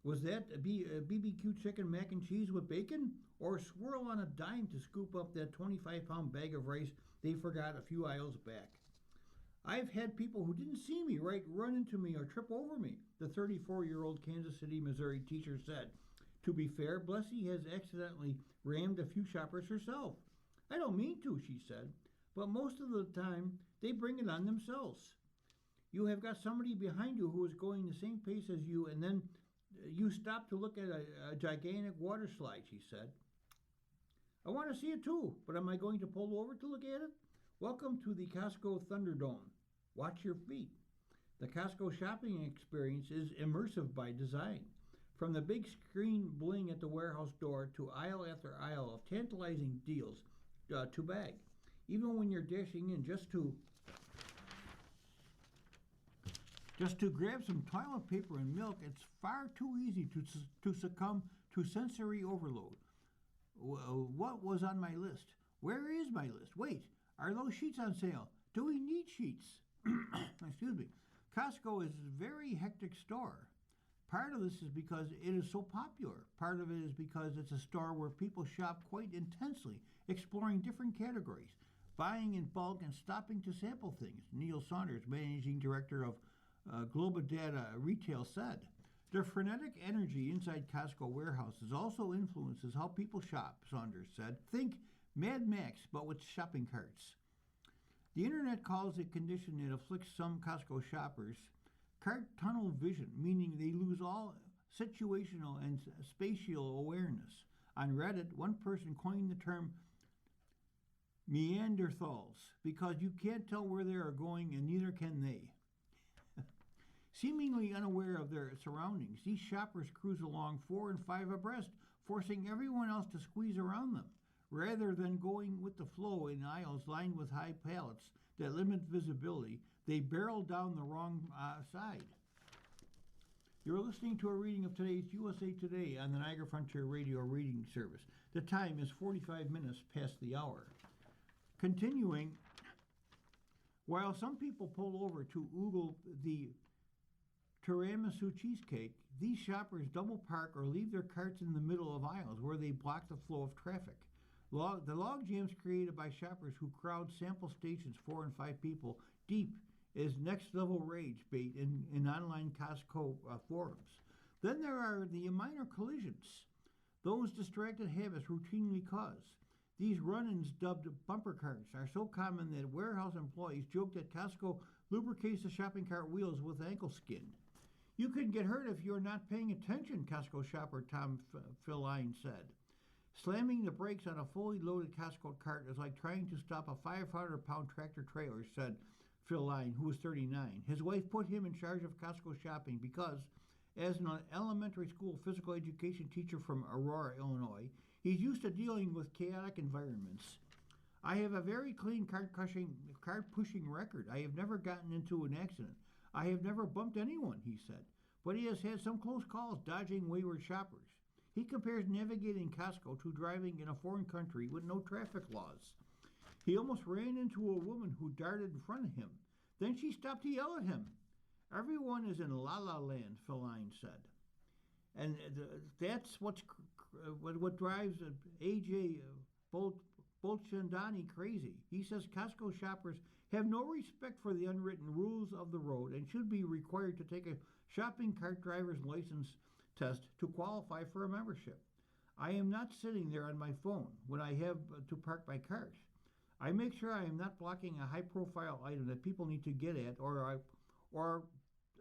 Was that a BBQ chicken mac and cheese with bacon? Or swirl on a dime to scoop up that 25-pound bag of rice they forgot a few aisles back? I've had people who didn't see me run into me or trip over me, the 34-year-old Kansas City, Missouri teacher said. To be fair, Blessy has accidentally rammed a few shoppers herself. I don't mean to, she said, but most of the time they bring it on themselves. You have got somebody behind you who is going the same pace as you, and then you stop to look at a gigantic water slide, she said. I want to see it too, but am I going to pull over to look at it? Welcome to the Costco Thunderdome. Watch your feet. The Costco shopping experience is immersive by design. From the big screen bling at the warehouse door to aisle after aisle of tantalizing deals to bag. Even when you're dashing in just to grab some toilet paper and milk, it's far too easy to succumb to sensory overload. What was on my list? Where is my list? Wait, are those sheets on sale? Do we need sheets? Excuse me. Costco is a very hectic store. Part of this is because it is so popular. Part of it is because it's a store where people shop quite intensely, exploring different categories, buying in bulk and stopping to sample things, Neil Saunders, managing director of Globadata Retail, said. The frenetic energy inside Costco warehouses also influences how people shop, Saunders said. Think Mad Max, but with shopping carts. The internet calls a condition that afflicts some Costco shoppers cart tunnel vision, meaning they lose all situational and spatial awareness. On Reddit, one person coined the term Neanderthals, because you can't tell where they are going and neither can they. Seemingly unaware of their surroundings, these shoppers cruise along 4 and 5 abreast, forcing everyone else to squeeze around them. Rather than going with the flow in aisles lined with high pallets that limit visibility, they barrel down the wrong side. You're listening to a reading of today's USA Today on the Niagara Frontier Radio Reading Service. The time is 45 minutes past the hour. Continuing, while some people pull over to oogle the tiramisu cheesecake, these shoppers double park or leave their carts in the middle of aisles where they block the flow of traffic. The log jams created by shoppers who crowd sample stations 4 and 5 people deep is next-level rage bait in online Costco forums. Then there are the minor collisions those distracted habits routinely cause. These run-ins, dubbed bumper cars, are so common that warehouse employees joke that Costco lubricates the shopping cart wheels with ankle skin. You can get hurt if you're not paying attention, Costco shopper Tom Filline said. Slamming the brakes on a fully loaded Costco cart is like trying to stop a 500-pound tractor trailer, said Filline, who was 39. His wife put him in charge of Costco shopping because, as an elementary school physical education teacher from Aurora, Illinois, he's used to dealing with chaotic environments. I have a very clean cart-pushing record. I have never gotten into an accident. I have never bumped anyone, he said, but he has had some close calls dodging wayward shoppers. He compares navigating Costco to driving in a foreign country with no traffic laws. He almost ran into a woman who darted in front of him. Then she stopped to yell at him. Everyone is in la-la land, Filline said. And that's what drives A.J. Bolchandani crazy. He says Costco shoppers have no respect for the unwritten rules of the road and should be required to take a shopping cart driver's license test to qualify for a membership. I am not sitting there on my phone when I have to park my cart. I make sure I am not blocking a high-profile item that people need to get at, or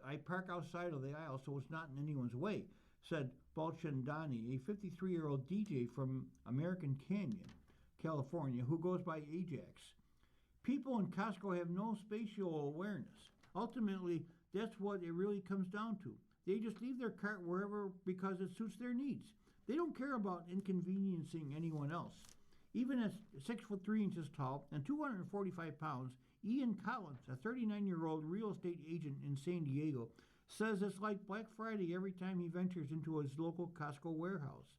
I park outside of the aisle so it's not in anyone's way, said Bolchandani, a 53-year-old DJ from American Canyon, California, who goes by Ajax. People in Costco have no spatial awareness. Ultimately, that's what it really comes down to. They just leave their cart wherever because it suits their needs. They don't care about inconveniencing anyone else. Even at 6'3" tall and 245 pounds, Ian Collins, a 39-year-old real estate agent in San Diego, says it's like Black Friday every time he ventures into his local Costco warehouse.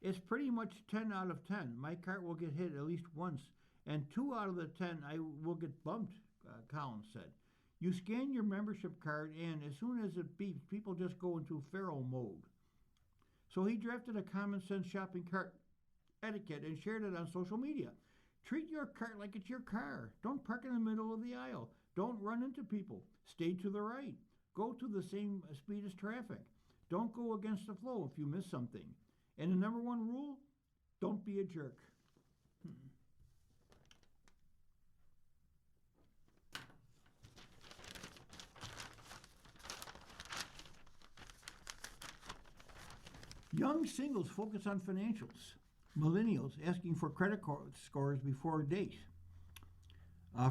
It's pretty much 10 out of 10. My cart will get hit at least once, and 2 out of the 10 I will get bumped, Collins said. You scan your membership card, and as soon as it beeps, people just go into feral mode. So he drafted a common-sense shopping cart etiquette and shared it on social media. Treat your cart like it's your car. Don't park in the middle of the aisle. Don't run into people. Stay to the right. Go to the same speed as traffic. Don't go against the flow if you miss something. And the number one rule, don't be a jerk. Young singles focus on financials. Millennials asking for credit scores before a date.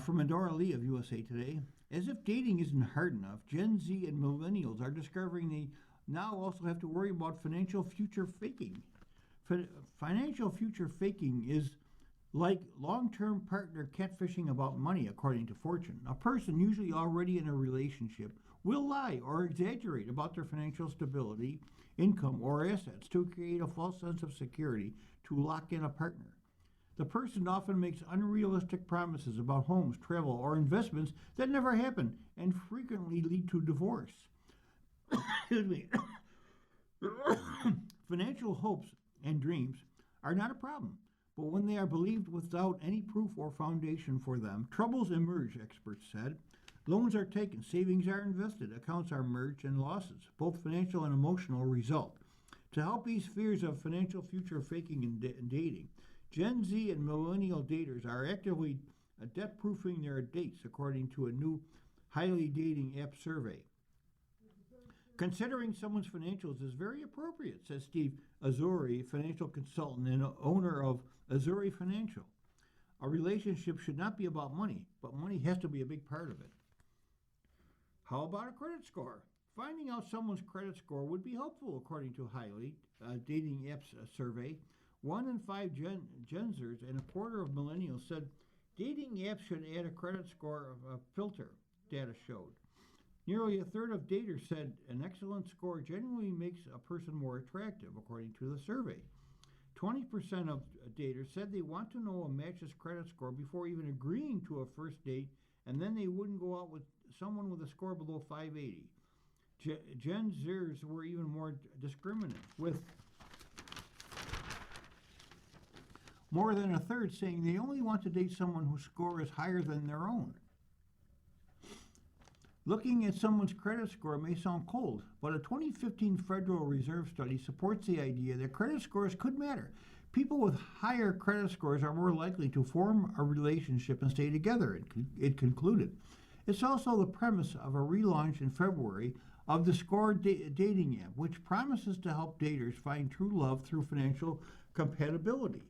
From Medora Lee of USA Today. As if dating isn't hard enough, Gen Z and millennials are discovering they now also have to worry about financial future faking. Financial future faking is like long-term partner catfishing about money, according to Fortune. A person usually already in a relationship will lie or exaggerate about their financial stability, income, or assets to create a false sense of security to lock in a partner. The person often makes unrealistic promises about homes, travel, or investments that never happen and frequently lead to divorce. Excuse me. Financial hopes and dreams are not a problem, but when they are believed without any proof or foundation for them, troubles emerge, experts said. Loans are taken, savings are invested, accounts are merged, and losses, both financial and emotional, result. To help ease fears of financial future faking and dating, Gen Z and millennial daters are actively debt-proofing their dates, according to a new highly dating app survey. Considering someone's financials is very appropriate, says Steve Azuri, financial consultant and owner of Azuri Financial. A relationship should not be about money, but money has to be a big part of it. How about a credit score? Finding out someone's credit score would be helpful, according to Highly, a dating apps survey. 1 in 5 Gen Zers and a quarter of millennials said dating apps should add a credit score filter, data showed. Nearly a third of daters said an excellent score generally makes a person more attractive, according to the survey. 20% of daters said they want to know a match's credit score before even agreeing to a first date, and then they wouldn't go out with someone with a score below 580. Gen Zers were even more discriminant, with more than a third saying they only want to date someone whose score is higher than their own. Looking at someone's credit score may sound cold, but a 2015 Federal Reserve study supports the idea that credit scores could matter. People with higher credit scores are more likely to form a relationship and stay together, it concluded. It's also the premise of a relaunch in February of the Score dating app, which promises to help daters find true love through financial compatibility.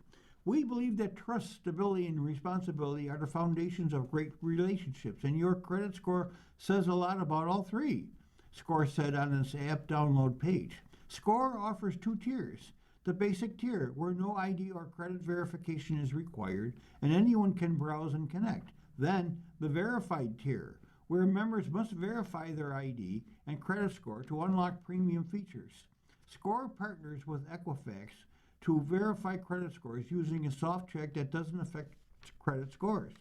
We believe that trust, stability, and responsibility are the foundations of great relationships, and your credit score says a lot about all three, Score said on its app download page. Score offers 2 tiers. The basic tier, where no ID or credit verification is required, and anyone can browse and connect. Then, the verified tier, where members must verify their ID and credit score to unlock premium features. Score partners with Equifax to verify credit scores using a soft check that doesn't affect credit scores.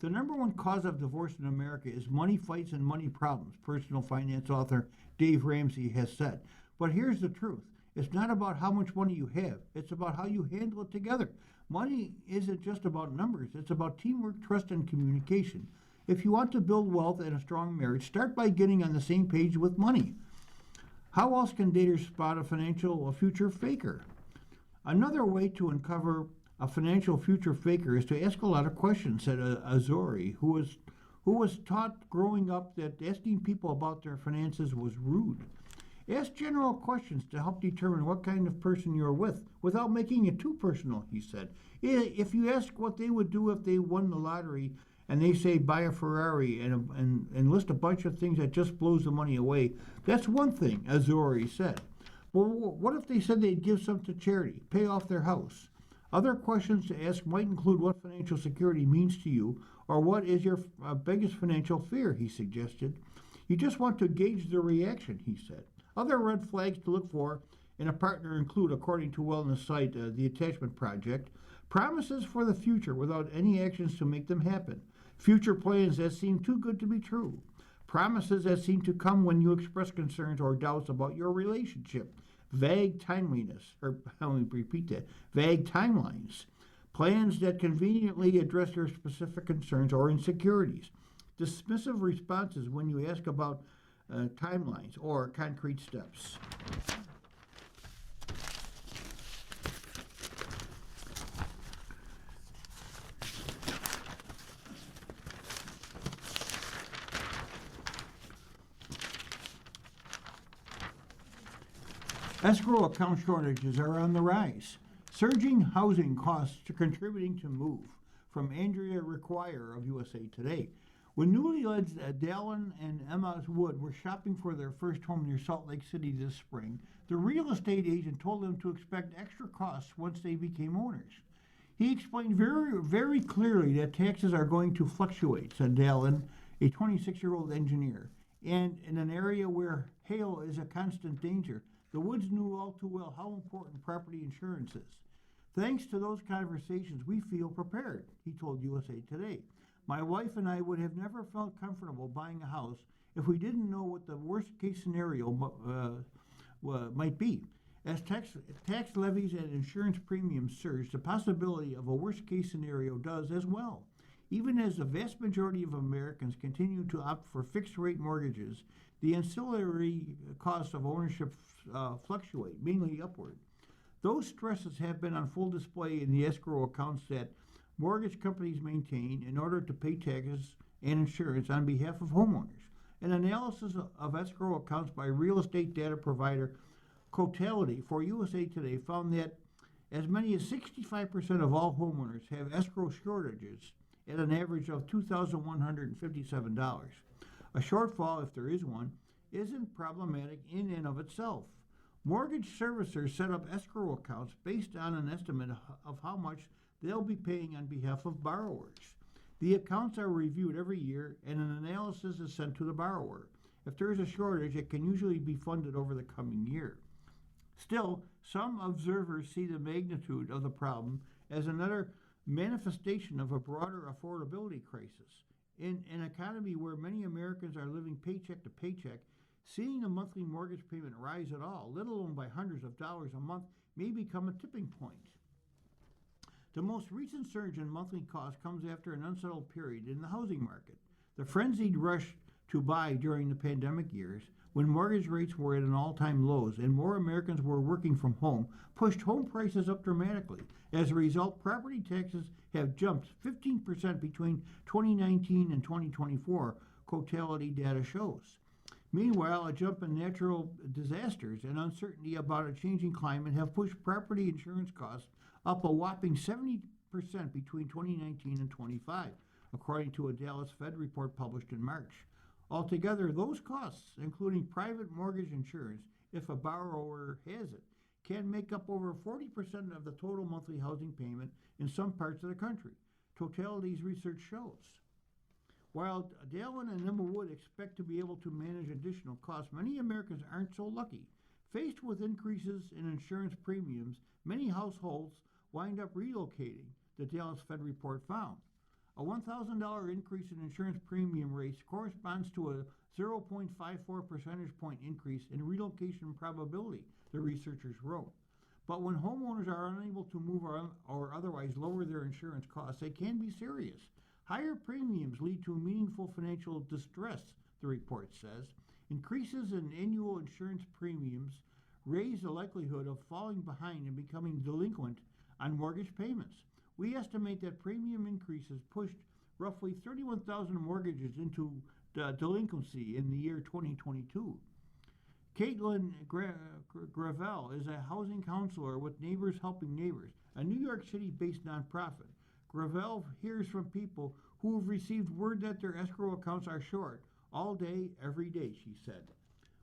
The number one cause of divorce in America is money fights and money problems, personal finance author Dave Ramsey has said. But here's the truth. It's not about how much money you have. It's about how you handle it together. Money isn't just about numbers. It's about teamwork, trust, and communication. If you want to build wealth and a strong marriage, start by getting on the same page with money. How else can daters spot a future faker? Another way to uncover a financial future faker is to ask a lot of questions, said Azori, who was taught growing up that asking people about their finances was rude. Ask general questions to help determine what kind of person you're with without making it too personal, he said. If you ask what they would do if they won the lottery and they say buy a Ferrari and list a bunch of things that just blows the money away, that's one thing, Azori said. Well, what if they said they'd give some to charity, pay off their house? Other questions to ask might include what financial security means to you, or what is your biggest financial fear, he suggested. You just want to gauge their reaction, he said. Other red flags to look for in a partner include, according to wellness site The Attachment Project, promises for the future without any actions to make them happen, future plans that seem too good to be true, promises that seem to come when you express concerns or doubts about your relationship, vague timeliness, vague timelines, plans that conveniently address your specific concerns or insecurities, dismissive responses when you ask about timelines or concrete steps. Escrow account shortages are on the rise. Surging housing costs are contributing to move, from Andrea Require of USA Today. When newlyweds Dallin and Emma Wood were shopping for their first home near Salt Lake City this spring, the real estate agent told them to expect extra costs once they became owners. He explained very clearly that taxes are going to fluctuate, said Dallin, a 26-year-old engineer, and in an area where hail is a constant danger. The Woods knew all too well how important property insurance is. Thanks to those conversations, we feel prepared, he told USA Today. My wife and I would have never felt comfortable buying a house if we didn't know what the worst-case scenario might be. As tax levies and insurance premiums surge, the possibility of a worst-case scenario does as well. Even as the vast majority of Americans continue to opt for fixed-rate mortgages, the ancillary costs of ownership fluctuate, mainly upward. Those stresses have been on full display in the escrow accounts that mortgage companies maintain in order to pay taxes and insurance on behalf of homeowners. An analysis of escrow accounts by real estate data provider Cotality for USA Today found that As many as 65% of all homeowners have escrow shortages at an average of $2,157. A shortfall, if there is one, isn't problematic in and of itself. Mortgage servicers set up escrow accounts based on an estimate of how much they'll be paying on behalf of borrowers. The accounts are reviewed every year and an analysis is sent to the borrower. If there is a shortage, it can usually be funded over the coming year. Still, some observers see the magnitude of the problem as another manifestation of a broader affordability crisis. In an economy where many Americans are living paycheck to paycheck, seeing the monthly mortgage payment rise at all, let alone by hundreds of dollars a month, may become a tipping point. The most recent surge in monthly costs comes after an unsettled period in the housing market. The frenzied rush to buy during the pandemic years, when mortgage rates were at an all-time lows and more Americans were working from home, pushed home prices up dramatically. As a result, property taxes have jumped 15% between 2019 and 2024, Cotality data shows. Meanwhile, a jump in natural disasters and uncertainty about a changing climate have pushed property insurance costs up a whopping 70% between 2019 and 25, according to a Dallas Fed report published in March. Altogether, those costs, including private mortgage insurance, if a borrower has it, can make up over 40% of the total monthly housing payment in some parts of the country, Totality's research shows. While Dallin and Emma Wood expect to be able to manage additional costs, many Americans aren't so lucky. Faced with increases in insurance premiums, many households wind up relocating, the Dallas Fed report found. A $1,000 increase in insurance premium rates corresponds to a 0.54 percentage point increase in relocation probability, the researchers wrote. But when homeowners are unable to move or otherwise lower their insurance costs, they can be serious. Higher premiums lead to meaningful financial distress, the report says. Increases in annual insurance premiums raise the likelihood of falling behind and becoming delinquent on mortgage payments. We estimate that premium increases pushed roughly 31,000 mortgages into delinquency in the year 2022. Caitlin Gravel is a housing counselor with Neighbors Helping Neighbors, a New York City-based nonprofit. Gravel hears from people who have received word that their escrow accounts are short all day, every day, she said.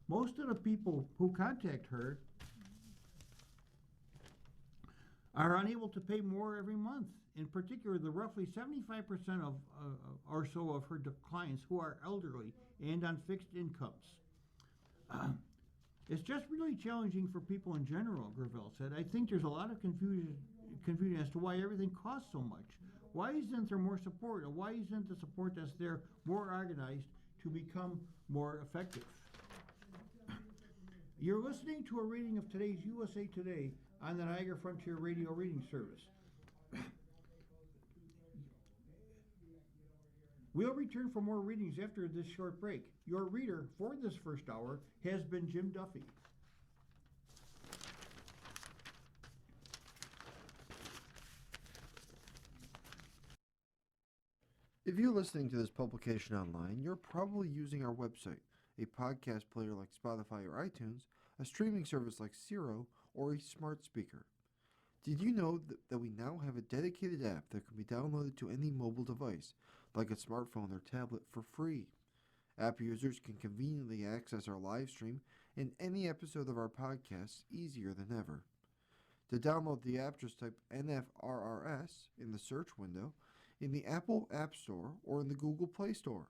Most of the people who contact her are unable to pay more every month. In particular, the roughly 75% or so of her clients who are elderly and on fixed incomes. It's just really challenging for people in general, Gravel said. I think there's a lot of confusion as to why everything costs so much. Why isn't there more support? Or why isn't the support that's there more organized to become more effective? You're listening to a reading of today's USA Today on the Niagara Frontier Radio Reading Service. We'll return for more readings after this short break. Your reader for this first hour has been Jim Duffy. If you're listening to this publication online, you're probably using our website, a podcast player like Spotify or iTunes, a streaming service like Siro, or a smart speaker. Did you know that we now have a dedicated app that can be downloaded to any mobile device, like a smartphone or tablet, for free? App users can conveniently access our live stream and any episode of our podcasts easier than ever. To download the app, just type NFRRS in the search window in the Apple App Store or in the Google Play Store.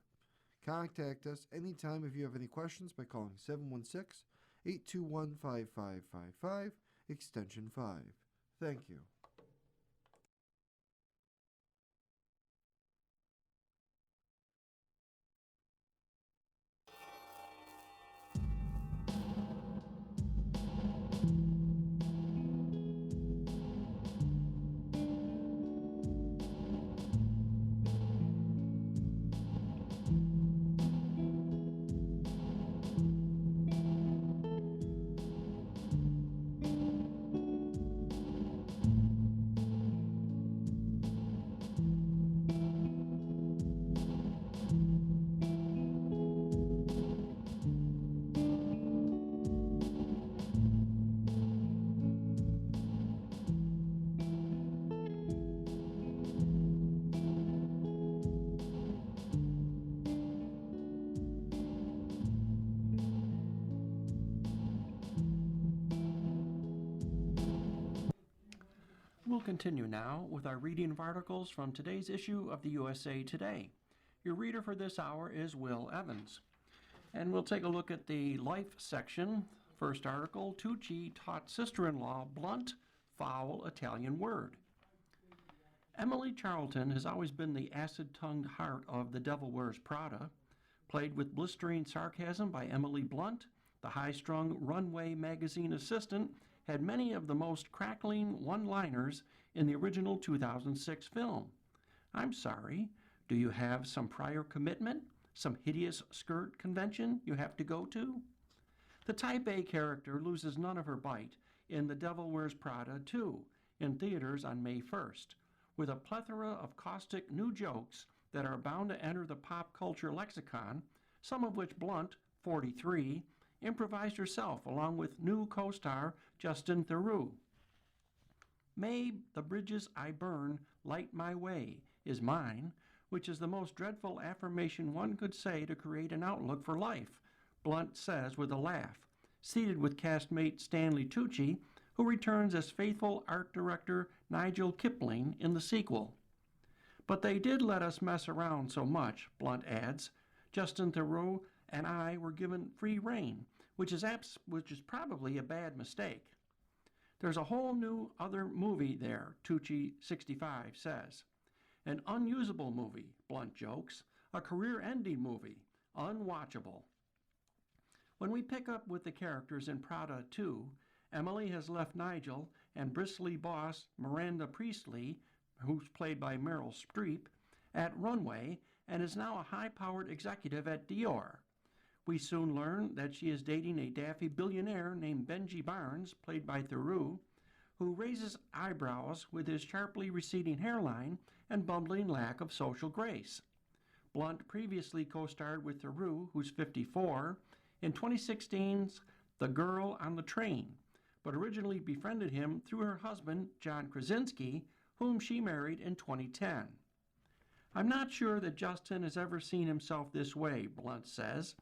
Contact us anytime if you have any questions by calling 716-821-5555, extension 5. Thank you. continue now with our reading of articles from today's issue of the USA Today. Your reader for this hour is Will Evans. And we'll take a look at the life section. First article, Tucci taught sister-in-law blunt, foul Italian word. Emily Charlton has always been the acid-tongued heart of The Devil Wears Prada. Played with blistering sarcasm by Emily Blunt, the high-strung Runway magazine assistant had many of the most crackling one-liners in the original 2006 film. I'm sorry, do you have some prior commitment? Some hideous skirt convention you have to go to? The Type A character loses none of her bite in The Devil Wears Prada 2, in theaters on May 1st, with a plethora of caustic new jokes that are bound to enter the pop culture lexicon, some of which Blunt, 43, improvised herself along with new co-star Justin Theroux. May the bridges I burn light my way is mine, which is the most dreadful affirmation one could say to create an outlook for life, Blunt says with a laugh, seated with castmate Stanley Tucci, who returns as faithful art director Nigel Kipling in the sequel. But they did let us mess around so much, Blunt adds. Justin Theroux and I were given free rein, which is probably a bad mistake. There's a whole new other movie there, Tucci 65 says. An unusable movie, Blunt jokes, a career-ending movie, unwatchable. When we pick up with the characters in Prada 2, Emily has left Nigel and bristly boss Miranda Priestley, who's played by Meryl Streep, at Runway and is now a high-powered executive at Dior. We soon learn that she is dating a daffy billionaire named Benji Barnes, played by Theroux, who raises eyebrows with his sharply receding hairline and bumbling lack of social grace. Blunt previously co-starred with Theroux, who's 54, in 2016's The Girl on the Train, but originally befriended him through her husband, John Krasinski, whom she married in 2010. I'm not sure that Justin has ever seen himself this way, Blunt says.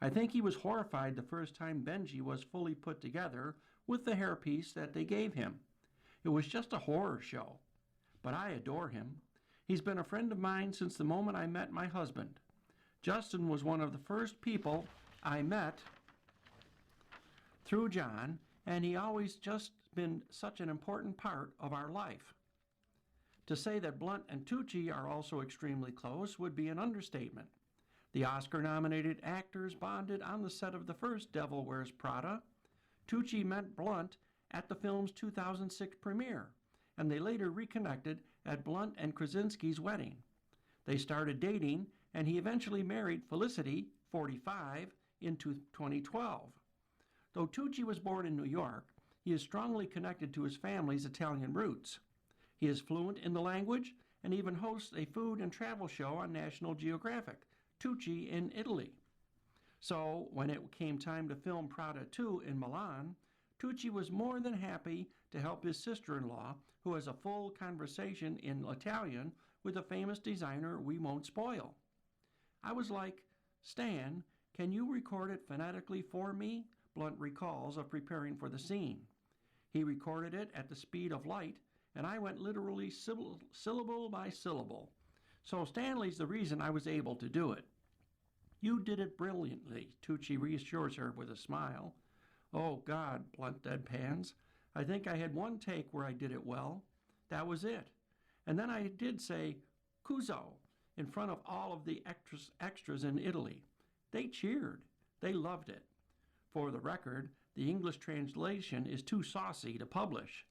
I think he was horrified the first time Benji was fully put together with the hairpiece that they gave him. It was just a horror show. But I adore him. He's been a friend of mine since the moment I met my husband. Justin was one of the first people I met through John, and he always just been such an important part of our life. To say that Blunt and Tucci are also extremely close would be an understatement. The Oscar-nominated actors bonded on the set of the first Devil Wears Prada. Tucci met Blunt at the film's 2006 premiere, and they later reconnected at Blunt and Krasinski's wedding. They started dating, and he eventually married Felicity, 45, in 2012. Though Tucci was born in New York, he is strongly connected to his family's Italian roots. He is fluent in the language and even hosts a food and travel show on National Geographic, Tucci in Italy. So, when it came time to film Prada 2 in Milan, Tucci was more than happy to help his sister-in-law, who has a full conversation in Italian with a famous designer we won't spoil. I was like, Stan, can you record it phonetically for me? Blunt recalls of preparing for the scene. He recorded it at the speed of light, and I went literally syllable by syllable. So Stanley's the reason I was able to do it. You did it brilliantly, Tucci reassures her with a smile. Oh, God, Blunt deadpans. I think I had one take where I did it well. That was it. And then I did say, Cuso, in front of all of the extras in Italy. They cheered. They loved it. For the record, the English translation is too saucy to publish.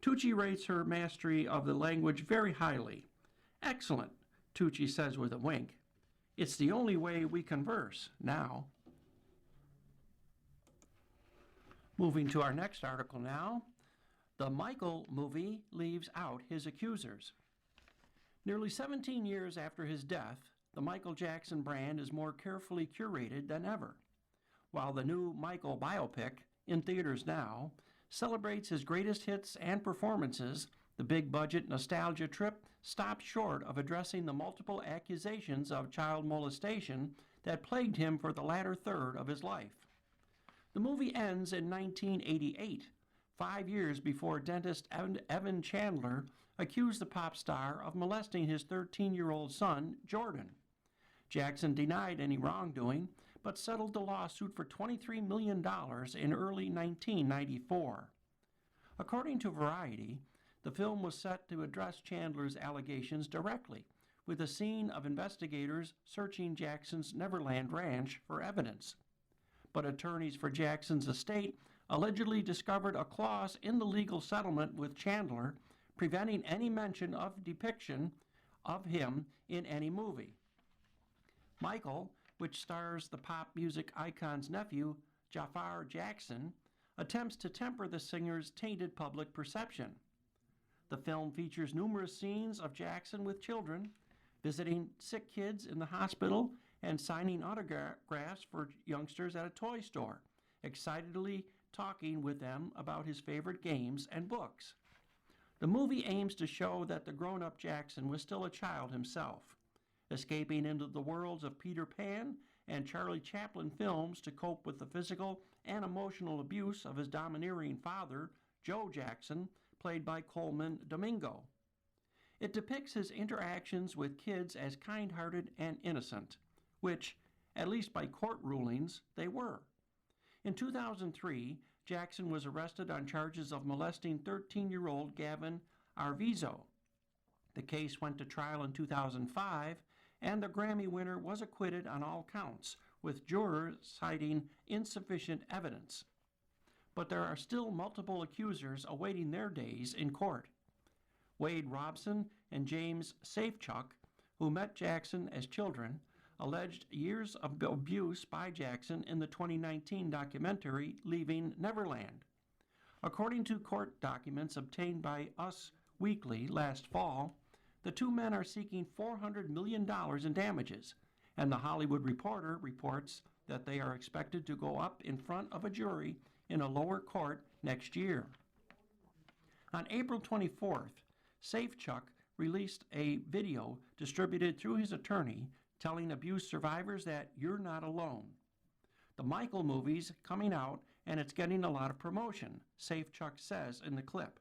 Tucci rates her mastery of the language very highly. Excellent, Tucci says with a wink. It's the only way we converse now. Moving to our next article now. The Michael movie leaves out his accusers. Nearly 17 years after his death, the Michael Jackson brand is more carefully curated than ever. While the new Michael biopic, in theaters now, celebrates his greatest hits and performances, the big-budget nostalgia trip stopped short of addressing the multiple accusations of child molestation that plagued him for the latter third of his life. The movie ends in 1988, 5 years before dentist Evan Chandler accused the pop star of molesting his 13-year-old son, Jordan. Jackson denied any wrongdoing, but settled the lawsuit for $23 million in early 1994. According to Variety, the film was set to address Chandler's allegations directly, with a scene of investigators searching Jackson's Neverland Ranch for evidence. But attorneys for Jackson's estate allegedly discovered a clause in the legal settlement with Chandler preventing any mention of depiction of him in any movie. Michael, which stars the pop music icon's nephew, Jafar Jackson, attempts to temper the singer's tainted public perception. The film features numerous scenes of Jackson with children, visiting sick kids in the hospital, and signing autographs for youngsters at a toy store, excitedly talking with them about his favorite games and books. The movie aims to show that the grown-up Jackson was still a child himself, escaping into the worlds of Peter Pan and Charlie Chaplin films to cope with the physical and emotional abuse of his domineering father, Joe Jackson, played by Coleman Domingo. It depicts his interactions with kids as kind-hearted and innocent, which, at least by court rulings, they were. In 2003, Jackson was arrested on charges of molesting 13-year-old Gavin Arvizo. The case went to trial in 2005, and the Grammy winner was acquitted on all counts, with jurors citing insufficient evidence. But there are still multiple accusers awaiting their days in court. Wade Robson and James Safechuck, who met Jackson as children, alleged years of abuse by Jackson in the 2019 documentary Leaving Neverland. According to court documents obtained by Us Weekly last fall, the two men are seeking $400 million in damages, and The Hollywood Reporter reports that they are expected to go up in front of a jury in a lower court next year. On April 24th, Safechuck released a video distributed through his attorney telling abuse survivors that you're not alone. The Michael movie's coming out and it's getting a lot of promotion, Safechuck says in the clip.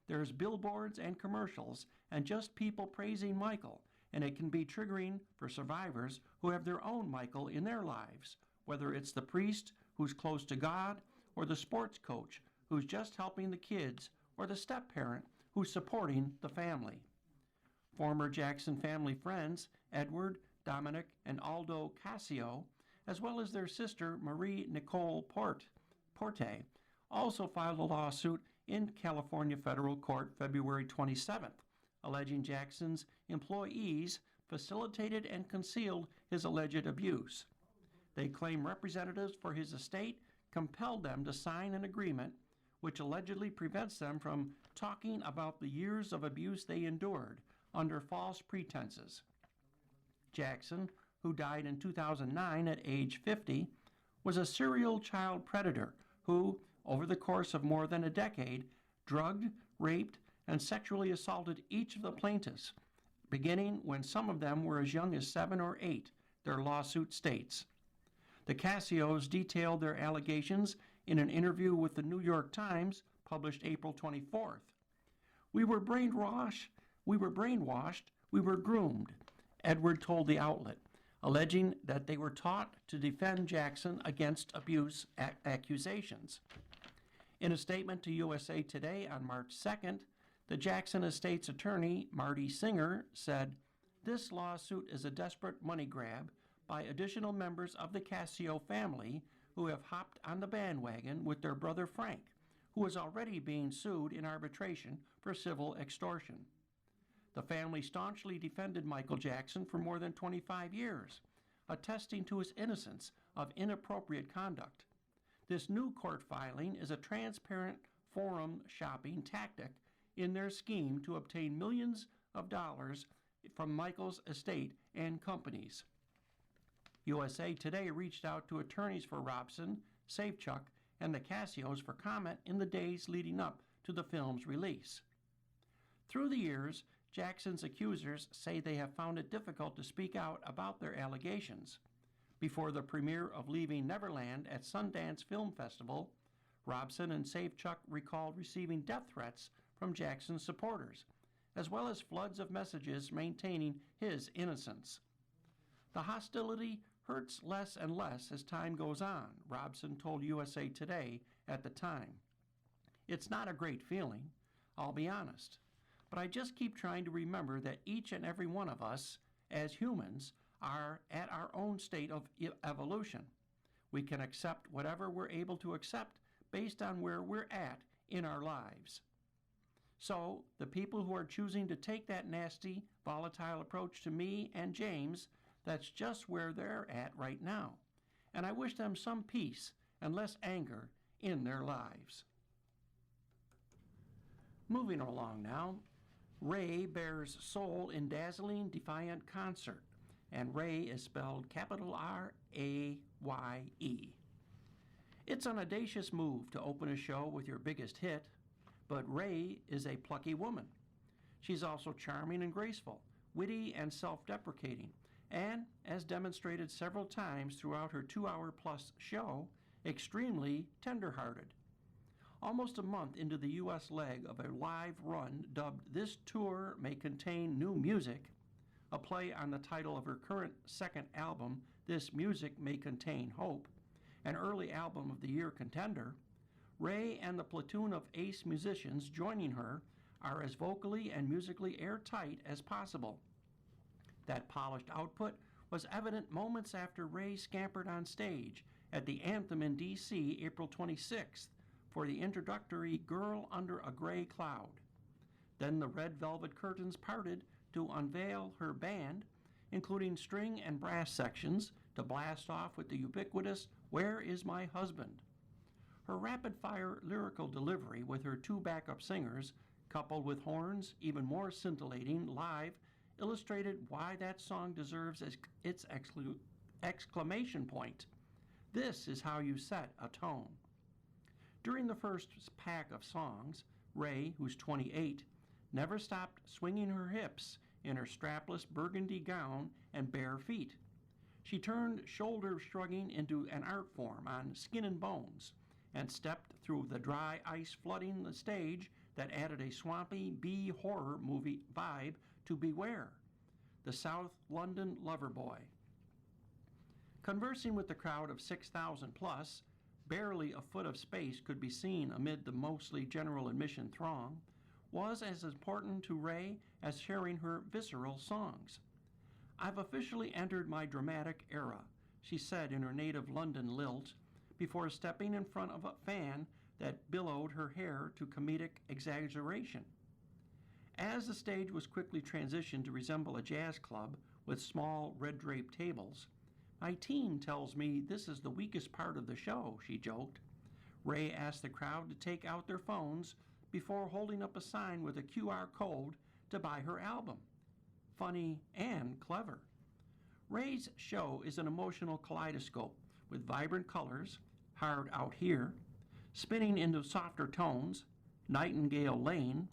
There's billboards and commercials and just people praising Michael, and it can be triggering for survivors who have their own Michael in their lives, whether it's the priest who's close to God or the sports coach who's just helping the kids or the step-parent who's supporting the family. Former Jackson family friends, Edward, Dominic, and Aldo Casio, as well as their sister Marie Nicole Porte, also filed a lawsuit in California federal court February 27th, alleging Jackson's employees facilitated and concealed his alleged abuse. They claim representatives for his estate compelled them to sign an agreement which allegedly prevents them from talking about the years of abuse they endured under false pretenses. Jackson, who died in 2009 at age 50, was a serial child predator who, over the course of more than a decade, drugged, raped, and sexually assaulted each of the plaintiffs, beginning when some of them were as young as 7 or 8, their lawsuit states. The Casios detailed their allegations in an interview with the New York Times, published April 24th. We were brainwashed, we were groomed, Edward told the outlet, alleging that they were taught to defend Jackson against abuse accusations. In a statement to USA Today on March 2nd, the Jackson estate's attorney, Marty Singer, said, "This lawsuit is a desperate money grab by additional members of the Casio family who have hopped on the bandwagon with their brother Frank, who is already being sued in arbitration for civil extortion." The family staunchly defended Michael Jackson for more than 25 years, attesting to his innocence of inappropriate conduct. This new court filing is a transparent forum shopping tactic in their scheme to obtain millions of dollars from Michael's estate and companies. USA Today reached out to attorneys for Robson, Safechuck, and the Casios for comment in the days leading up to the film's release. Through the years, Jackson's accusers say they have found it difficult to speak out about their allegations. Before the premiere of Leaving Neverland at Sundance Film Festival, Robson and Safechuck recalled receiving death threats from Jackson's supporters, as well as floods of messages maintaining his innocence. The hostility hurts less and less as time goes on, Robson told USA Today at the time. It's not a great feeling, I'll be honest, but I just keep trying to remember that each and every one of us, as humans, are at our own state of evolution. We can accept whatever we're able to accept based on where we're at in our lives. So, the people who are choosing to take that nasty, volatile approach to me and James, that's just where they're at right now. And I wish them some peace and less anger in their lives. Moving along now, Ray bears soul in dazzling, defiant concert, and Ray is spelled capital R-A-Y-E. It's an audacious move to open a show with your biggest hit, but Ray is a plucky woman. She's also charming and graceful, witty and self-deprecating, and, as demonstrated several times throughout her 2-hour-plus show, extremely tender-hearted. Almost a month into the U.S. leg of a live run dubbed This Tour May Contain New Music, a play on the title of her current second album, This Music May Contain Hope, an early album of the year contender, Ray and the platoon of ace musicians joining her are as vocally and musically airtight as possible. That polished output was evident moments after Ray scampered on stage at the Anthem in D.C. April 26th for the introductory Girl Under a Gray Cloud. Then the red velvet curtains parted to unveil her band, including string and brass sections, to blast off with the ubiquitous Where Is My Husband? Her rapid-fire lyrical delivery with her 2 backup singers, coupled with horns even more scintillating live, illustrated why that song deserves its exclamation point. This is how you set a tone. During the first pack of songs, Ray, who's 28, never stopped swinging her hips in her strapless burgundy gown and bare feet. She turned shoulder shrugging into an art form on Skin and Bones and stepped through the dry ice flooding the stage that added a swampy B-horror movie vibe to Beware, the South London lover boy. Conversing with the crowd of 6,000 plus, barely a foot of space could be seen amid the mostly general admission throng, was as important to Ray as sharing her visceral songs. I've officially entered my dramatic era, she said in her native London lilt, before stepping in front of a fan that billowed her hair to comedic exaggeration. As the stage was quickly transitioned to resemble a jazz club with small red-draped tables, my team tells me this is the weakest part of the show, she joked. Ray asked the crowd to take out their phones before holding up a sign with a QR code to buy her album. Funny and clever. Ray's show is an emotional kaleidoscope with vibrant colors, Hard Out Here, spinning into softer tones, Nightingale Lane,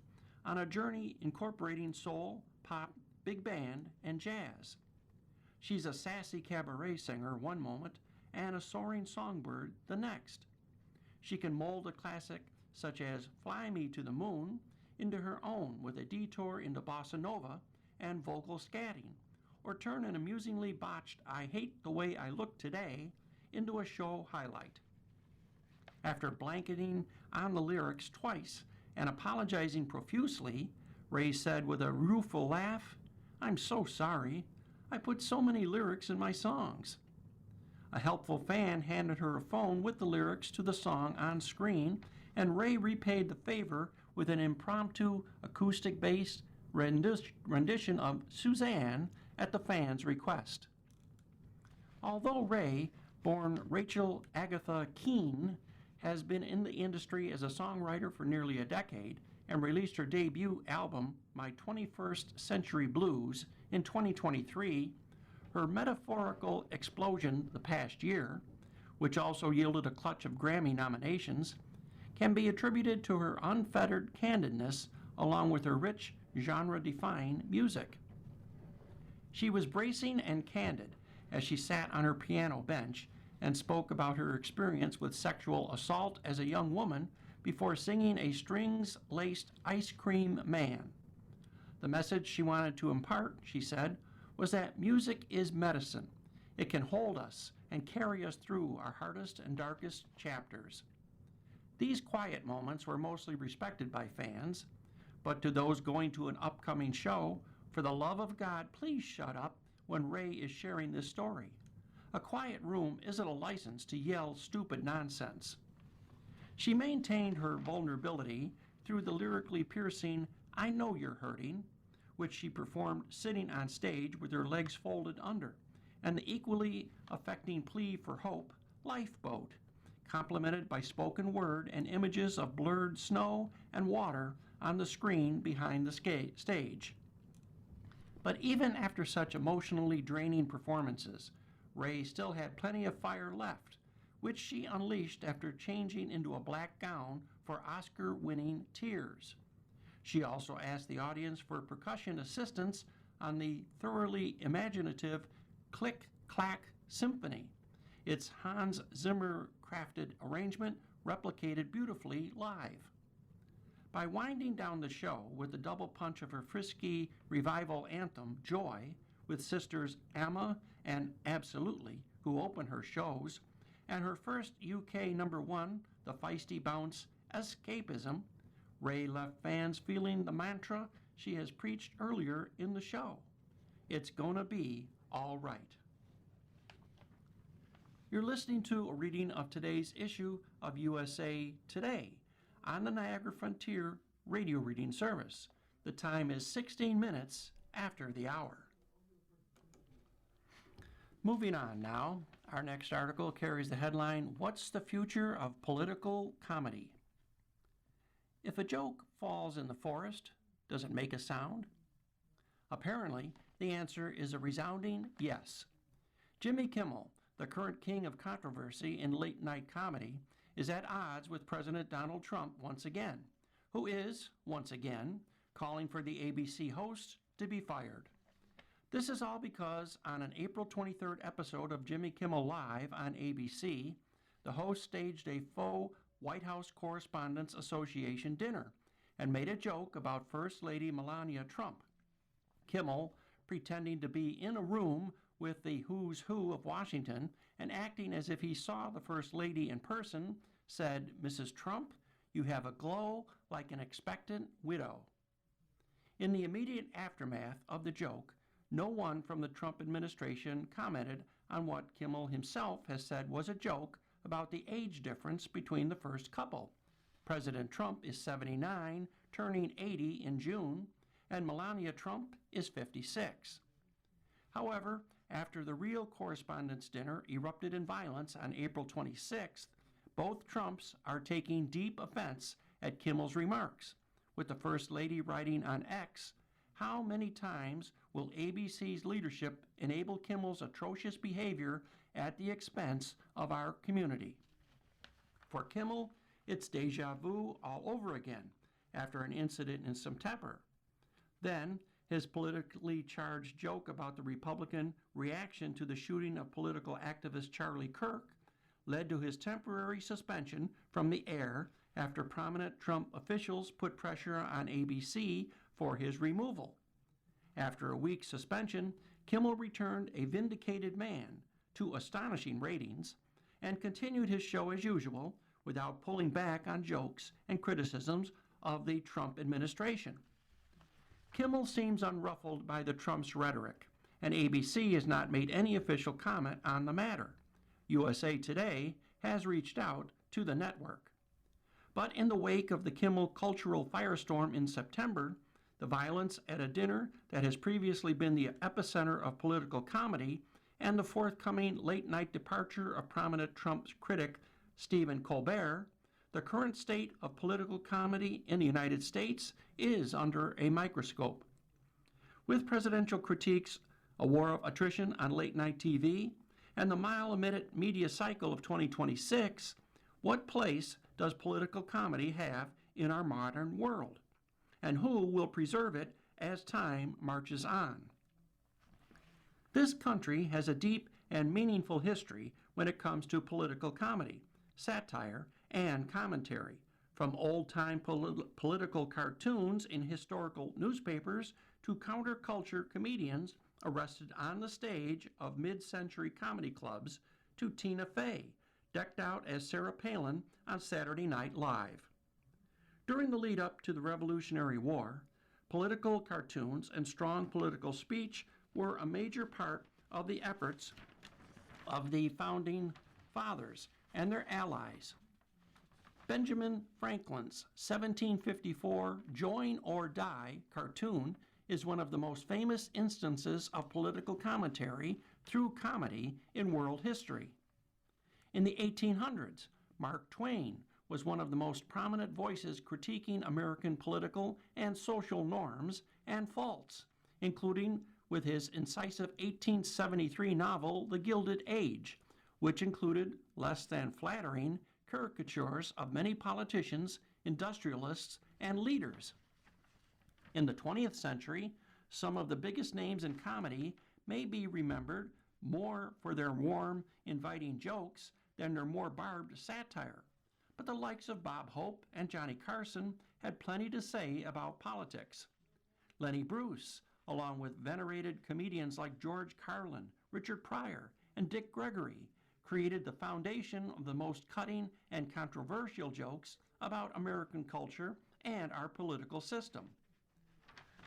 on a journey incorporating soul, pop, big band, and jazz. She's a sassy cabaret singer one moment and a soaring songbird the next. She can mold a classic such as Fly Me to the Moon into her own with a detour into bossa nova and vocal scatting, or turn an amusingly botched I Hate the Way I Look Today into a show highlight. After blanketing on the lyrics twice and apologizing profusely, Ray said with a rueful laugh, "I'm so sorry. I put so many lyrics in my songs." A helpful fan handed her a phone with the lyrics to the song on screen, and Ray repaid the favor with an impromptu acoustic-based rendition of Suzanne at the fan's request. Although Ray, born Rachel Agatha Keene, has been in the industry as a songwriter for nearly a decade and released her debut album, My 21st Century Blues, in 2023, her metaphorical explosion the past year, which also yielded a clutch of Grammy nominations, can be attributed to her unfettered candidness along with her rich, genre-defying music. She was bracing and candid as she sat on her piano bench and spoke about her experience with sexual assault as a young woman before singing a strings-laced ice cream man. The message she wanted to impart, she said, was that music is medicine. It can hold us and carry us through our hardest and darkest chapters. These quiet moments were mostly respected by fans, but to those going to an upcoming show, for the love of God, please shut up when Ray is sharing this story. A quiet room isn't a license to yell stupid nonsense. She maintained her vulnerability through the lyrically piercing "I Know You're Hurting," which she performed sitting on stage with her legs folded under, and the equally affecting plea for hope, "Lifeboat," complemented by spoken word and images of blurred snow and water on the screen behind the stage. But even after such emotionally draining performances, Ray still had plenty of fire left, which she unleashed after changing into a black gown for Oscar-winning Tears. She also asked the audience for percussion assistance on the thoroughly imaginative Click Clack Symphony. Its Hans Zimmer-crafted arrangement replicated beautifully live. By winding down the show with the double punch of her frisky revival anthem, Joy, with sisters Amma and Absolutely, who open her shows, and her first UK #1, the feisty bounce Escapism, Ray left fans feeling the mantra she has preached earlier in the show. It's gonna be all right. You're listening to a reading of today's issue of USA Today on the Niagara Frontier radio reading service. The time is 16 minutes after the hour. Moving on now, our next article carries the headline, "What's the Future of Political Comedy?" If a joke falls in the forest, does it make a sound? Apparently, the answer is a resounding yes. Jimmy Kimmel, the current king of controversy in late-night comedy, is at odds with President Donald Trump once again, who is, once again, calling for the ABC host to be fired. This is all because on an April 23rd episode of Jimmy Kimmel Live on ABC, the host staged a faux White House Correspondents Association dinner and made a joke about First Lady Melania Trump. Kimmel, pretending to be in a room with the who's who of Washington and acting as if he saw the First Lady in person, said, "Mrs. Trump, you have a glow like an expectant widow." In the immediate aftermath of the joke, no one from the Trump administration commented on what Kimmel himself has said was a joke about the age difference between the first couple. President Trump is 79, turning 80 in June, and Melania Trump is 56. However, after the real Correspondents' Dinner erupted in violence on April 26th, both Trumps are taking deep offense at Kimmel's remarks, with the First Lady writing on X, "How many times will ABC's leadership enable Kimmel's atrocious behavior at the expense of our community?" For Kimmel, it's deja vu all over again after an incident in September. Then, his politically charged joke about the Republican reaction to the shooting of political activist Charlie Kirk led to his temporary suspension from the air after prominent Trump officials put pressure on ABC for his removal. After a week's suspension, Kimmel returned a vindicated man to astonishing ratings and continued his show as usual without pulling back on jokes and criticisms of the Trump administration. Kimmel seems unruffled by the Trump's rhetoric, and ABC has not made any official comment on the matter. USA Today has reached out to the network. But in the wake of the Kimmel cultural firestorm in September, the violence at a dinner that has previously been the epicenter of political comedy, and the forthcoming late-night departure of prominent Trump critic Stephen Colbert, the current state of political comedy in the United States is under a microscope. With presidential critiques, a war of attrition on late-night TV, and the mile-a-minute media cycle of 2026, what place does political comedy have in our modern world? And who will preserve it as time marches on? This country has a deep and meaningful history when it comes to political comedy, satire, and commentary, from old-time political cartoons in historical newspapers to counterculture comedians arrested on the stage of mid-century comedy clubs to Tina Fey, decked out as Sarah Palin on Saturday Night Live. During the lead-up to the Revolutionary War, political cartoons and strong political speech were a major part of the efforts of the Founding Fathers and their allies. Benjamin Franklin's 1754 Join or Die cartoon is one of the most famous instances of political commentary through comedy in world history. In the 1800s, Mark Twain was one of the most prominent voices critiquing American political and social norms and faults, including with his incisive 1873 novel, The Gilded Age, which included less than flattering caricatures of many politicians, industrialists, and leaders. In the 20th century, some of the biggest names in comedy may be remembered more for their warm, inviting jokes than their more barbed satire. But the likes of Bob Hope and Johnny Carson had plenty to say about politics. Lenny Bruce, along with venerated comedians like George Carlin, Richard Pryor, and Dick Gregory, created the foundation of the most cutting and controversial jokes about American culture and our political system.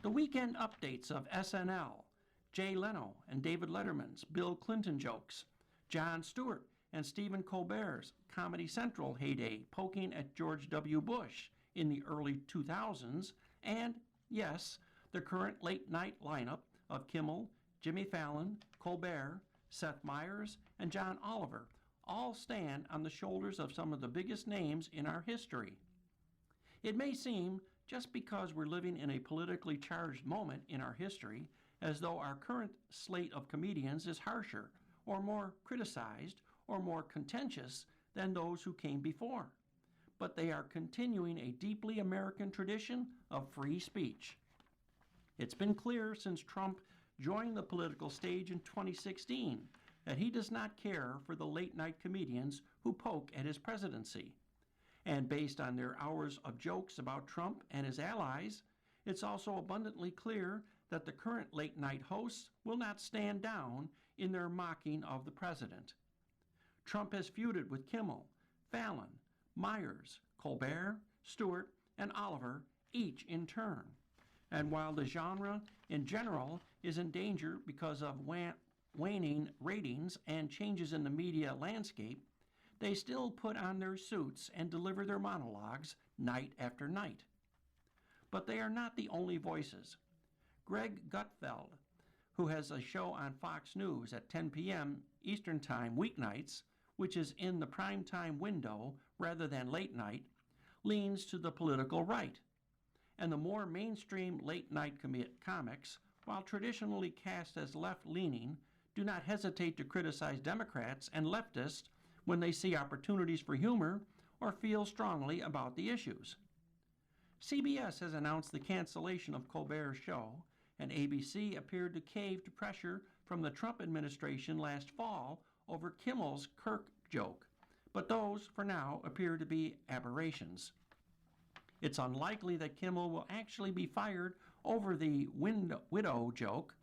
The weekend updates of SNL, Jay Leno and David Letterman's Bill Clinton jokes, Jon Stewart and Stephen Colbert's Comedy Central heyday poking at George W. Bush in the early 2000s, and, yes, the current late-night lineup of Kimmel, Jimmy Fallon, Colbert, Seth Meyers, and John Oliver all stand on the shoulders of some of the biggest names in our history. It may seem, just because we're living in a politically charged moment in our history, as though our current slate of comedians is harsher, or more criticized, or more contentious than those who came before. But they are continuing a deeply American tradition of free speech. It's been clear since Trump joined the political stage in 2016 that he does not care for the late-night comedians who poke at his presidency. And based on their hours of jokes about Trump and his allies, it's also abundantly clear that the current late-night hosts will not stand down in their mocking of the president. Trump has feuded with Kimmel, Fallon, Meyers, Colbert, Stewart, and Oliver, each in turn. And while the genre in general is in danger because of waning ratings and changes in the media landscape, they still put on their suits and deliver their monologues night after night. But they are not the only voices. Greg Gutfeld, who has a show on Fox News at 10 p.m. Eastern Time weeknights, which is in the primetime window rather than late night, leans to the political right. And the more mainstream late-night comics, while traditionally cast as left-leaning, do not hesitate to criticize Democrats and leftists when they see opportunities for humor or feel strongly about the issues. CBS has announced the cancellation of Colbert's show, and ABC appeared to cave to pressure from the Trump administration last fall over Kimmel's Kirk joke, but those, for now, appear to be aberrations. It's unlikely that Kimmel will actually be fired over the widow joke.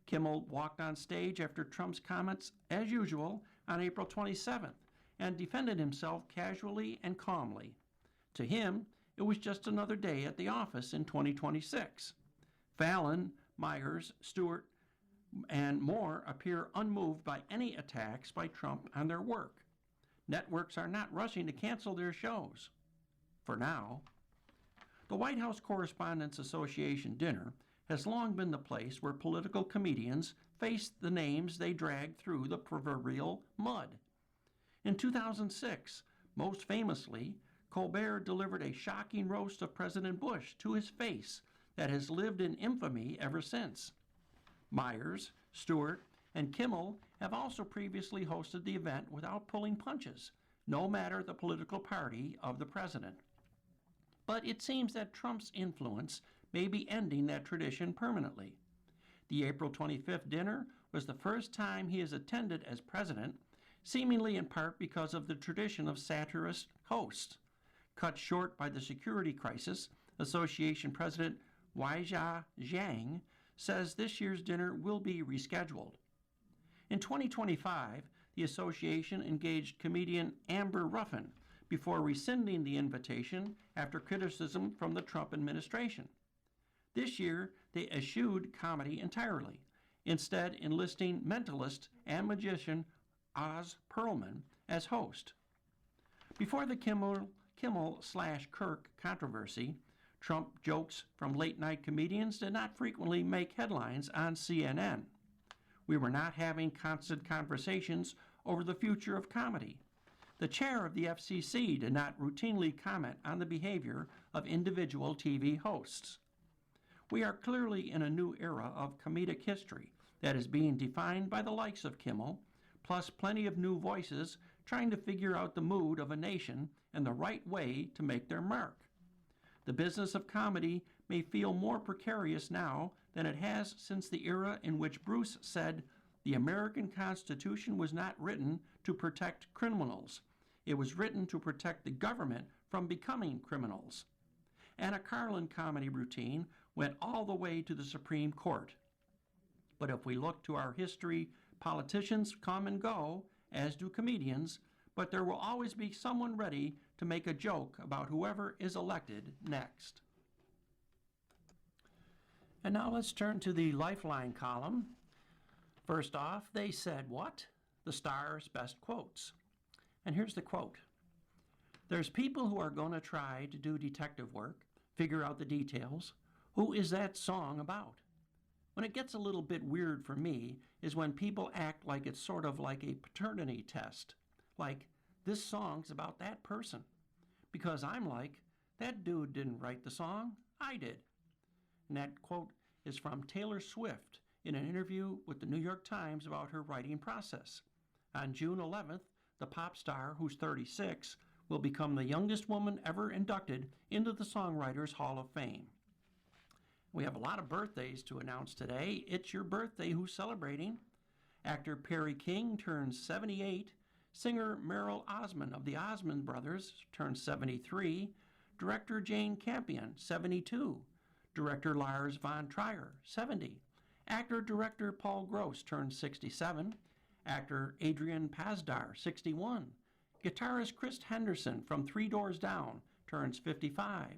Kimmel walked on stage after Trump's comments, as usual, on April 27th and defended himself casually and calmly. To him, it was just another day at the office in 2026. Fallon, Meyers, Stewart, and more appear unmoved by any attacks by Trump on their work. Networks are not rushing to cancel their shows. For now. The White House Correspondents Association dinner has long been the place where political comedians face the names they drag through the proverbial mud. In 2006, most famously, Colbert delivered a shocking roast of President Bush to his face that has lived in infamy ever since. Meyers, Stewart, and Kimmel have also previously hosted the event without pulling punches, no matter the political party of the president. But it seems that Trump's influence may be ending that tradition permanently. The April 25th dinner was the first time he has attended as president seemingly in part because of the tradition of satirist hosts. Cut short by the security crisis, Association President Weijia Zhang says this year's dinner will be rescheduled. In 2025, the association engaged comedian Amber Ruffin before rescinding the invitation after criticism from the Trump administration. This year, they eschewed comedy entirely, instead enlisting mentalist and magician Oz Perlman as host. Before the Kimmel/Kirk controversy, Trump jokes from late-night comedians did not frequently make headlines on CNN. We were not having constant conversations over the future of comedy. The chair of the FCC did not routinely comment on the behavior of individual TV hosts. We are clearly in a new era of comedic history that is being defined by the likes of Kimmel, plus plenty of new voices trying to figure out the mood of a nation and the right way to make their mark. The business of comedy may feel more precarious now than it has since the era in which Bruce said, "The American Constitution was not written to protect criminals. It was written to protect the government from becoming criminals." And a Carlin comedy routine went all the way to the Supreme Court. But if we look to our history, politicians come and go, as do comedians, but there will always be someone ready to make a joke about whoever is elected next. And now let's turn to the Lifeline column. First off, they said what? The Star's best quotes. And here's the quote. There's people who are going to try to do detective work, figure out the details. Who is that song about? When it gets a little bit weird for me is when people act like it's sort of like a paternity test. Like, this song's about that person. Because I'm like, that dude didn't write the song, I did. And that quote is from Taylor Swift in an interview with the New York Times about her writing process. On June 11th, the pop star, who's 36, will become the youngest woman ever inducted into the Songwriters Hall of Fame. We have a lot of birthdays to announce today. It's your birthday. Who's celebrating? Actor Perry King turns 78. Singer Meryl Osmond of the Osmond Brothers turns 73. Director Jane Campion, 72. Director Lars von Trier, 70. Actor-director Paul Gross turns 67. Actor Adrian Pasdar, 61. Guitarist Chris Henderson from Three Doors Down turns 55.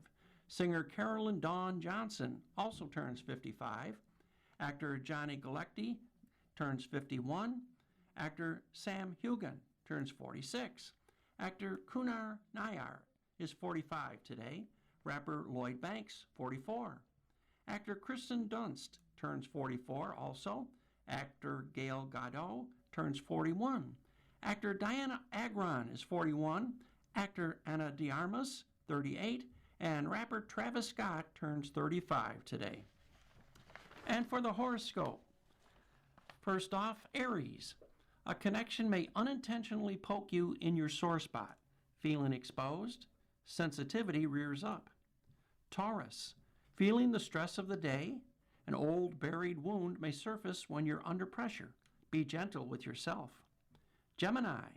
Singer Carolyn Dawn Johnson also turns 55. Actor Johnny Galecki turns 51. Actor Sam Heughan turns 46. Actor Kunar Nayar is 45 today. Rapper Lloyd Banks, 44. Actor Kristen Dunst turns 44 also. Actor Gail Godot turns 41. Actor Diana Agron is 41. Actor Ana de Armas, 38. And rapper Travis Scott turns 35 today. And for the horoscope, first off, Aries. A connection may unintentionally poke you in your sore spot. Feeling exposed? Sensitivity rears up. Taurus. Feeling the stress of the day? An old buried wound may surface when you're under pressure. Be gentle with yourself. Gemini.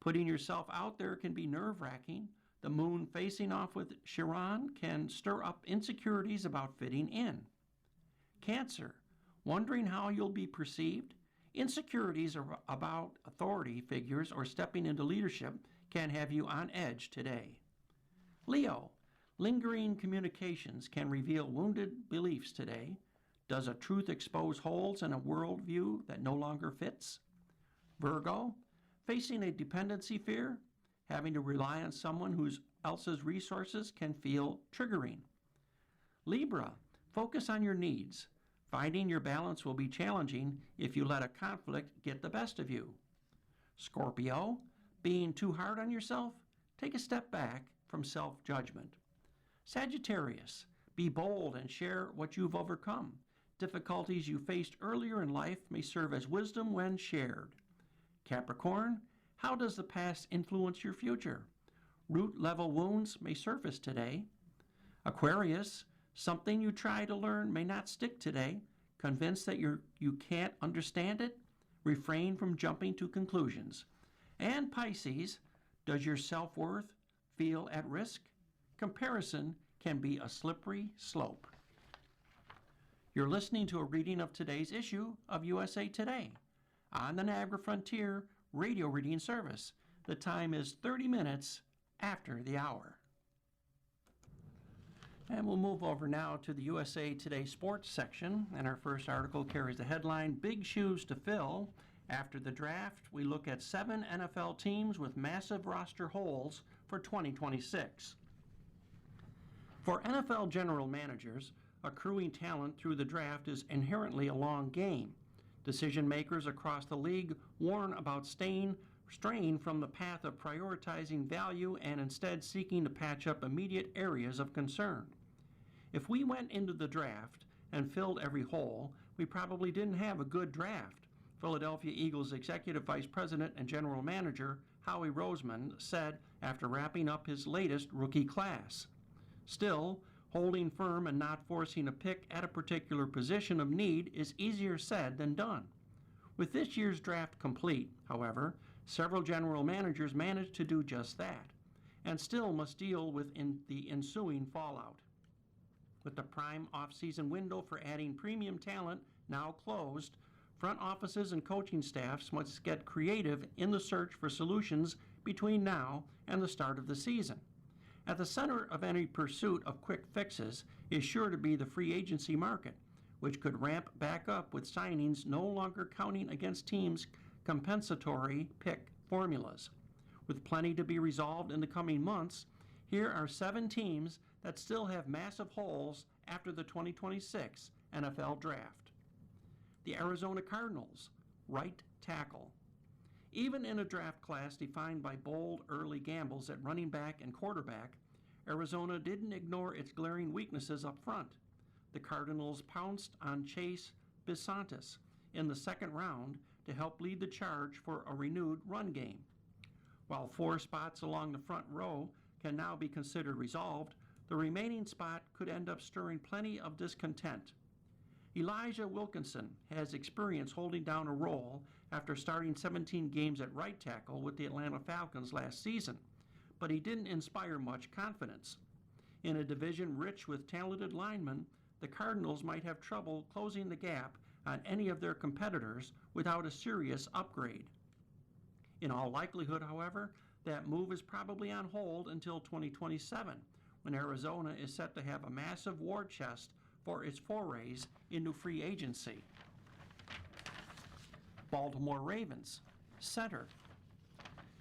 Putting yourself out there can be nerve-wracking. The moon facing off with Chiron can stir up insecurities about fitting in. Cancer. Wondering how you'll be perceived? Insecurities about authority figures or stepping into leadership can have you on edge today. Leo. Lingering communications can reveal wounded beliefs today. Does a truth expose holes in a worldview that no longer fits? Virgo. Facing a dependency fear? Having to rely on someone else's resources can feel triggering. Libra. Focus on your needs. Finding your balance will be challenging if you let a conflict get the best of you. Scorpio. Being too hard on yourself? Take a step back from self-judgment. Sagittarius. Be bold and share what you've overcome. Difficulties you faced earlier in life may serve as wisdom when shared. Capricorn. How does the past influence your future? Root-level wounds may surface today. Aquarius. Something you try to learn may not stick today. Convinced that you can't understand it? Refrain from jumping to conclusions. And Pisces, does your self-worth feel at risk? Comparison can be a slippery slope. You're listening to a reading of today's issue of USA Today on the Niagara Frontier radio reading service. The time is 30 minutes after the hour. And we'll move over now to the USA Today sports section, and our first article carries the headline, Big Shoes to Fill. After the draft, we look at 7 NFL teams with massive roster holes for 2026. For NFL general managers, accruing talent through the draft is inherently a long game. Decision makers across the league warn about strain from the path of prioritizing value and instead seeking to patch up immediate areas of concern. If we went into the draft and filled every hole, we probably didn't have a good draft, Philadelphia Eagles Executive Vice President and General Manager Howie Roseman said after wrapping up his latest rookie class. Still, holding firm and not forcing a pick at a particular position of need is easier said than done. With this year's draft complete, however, several general managers managed to do just that, and still must deal with the ensuing fallout. With the prime off-season window for adding premium talent now closed, front offices and coaching staffs must get creative in the search for solutions between now and the start of the season. At the center of any pursuit of quick fixes is sure to be the free agency market, which could ramp back up with signings no longer counting against teams' compensatory pick formulas. With plenty to be resolved in the coming months, here are 7 teams that still have massive holes after the 2026 NFL Draft. The Arizona Cardinals, right tackle. Even in a draft class defined by bold early gambles at running back and quarterback, Arizona didn't ignore its glaring weaknesses up front. The Cardinals pounced on Chase Bisontis in the second round to help lead the charge for a renewed run game. While 4 spots along the front row can now be considered resolved, the remaining spot could end up stirring plenty of discontent. Elijah Wilkinson has experience holding down a role after starting 17 games at right tackle with the Atlanta Falcons last season, but he didn't inspire much confidence. In a division rich with talented linemen, the Cardinals might have trouble closing the gap on any of their competitors without a serious upgrade. In all likelihood, however, that move is probably on hold until 2027, when Arizona is set to have a massive war chest for its forays into free agency. Baltimore Ravens, center.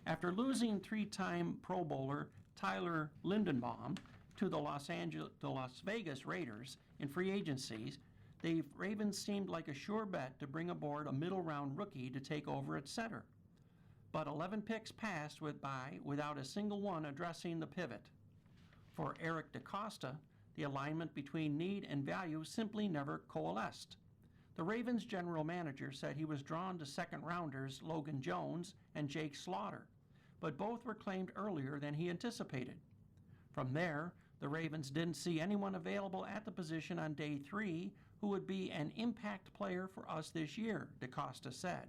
After losing 3-time Pro Bowler Tyler Linderbaum to the Las Vegas Raiders in free agencies, the Ravens seemed like a sure bet to bring aboard a middle-round rookie to take over at center. But 11 picks passed by without a single one addressing the pivot. For Eric DeCosta, the alignment between need and value simply never coalesced. The Ravens general manager said he was drawn to second-rounders Logan Jones and Jake Slaughter, but both were claimed earlier than he anticipated. From there, the Ravens didn't see anyone available at the position on day 3 who would be an impact player for us this year, DeCosta said.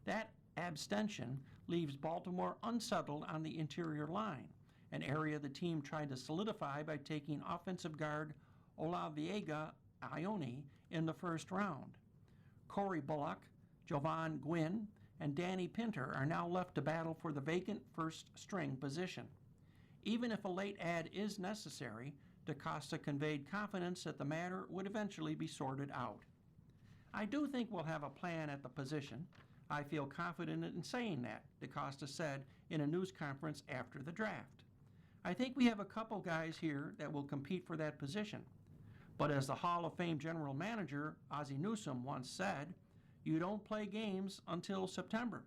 That abstention leaves Baltimore unsettled on the interior line, an area the team tried to solidify by taking offensive guard Olaviega Ione in the first round. Corey Bullock, Jovan Gwynn, and Danny Pinter are now left to battle for the vacant first-string position. Even if a late add is necessary, DeCosta conveyed confidence that the matter would eventually be sorted out. I do think we'll have a plan at the position. I feel confident in saying that, DeCosta said in a news conference after the draft. I think we have a couple guys here that will compete for that position. But as the Hall of Fame general manager, Ozzie Newsome, once said, you don't play games until September.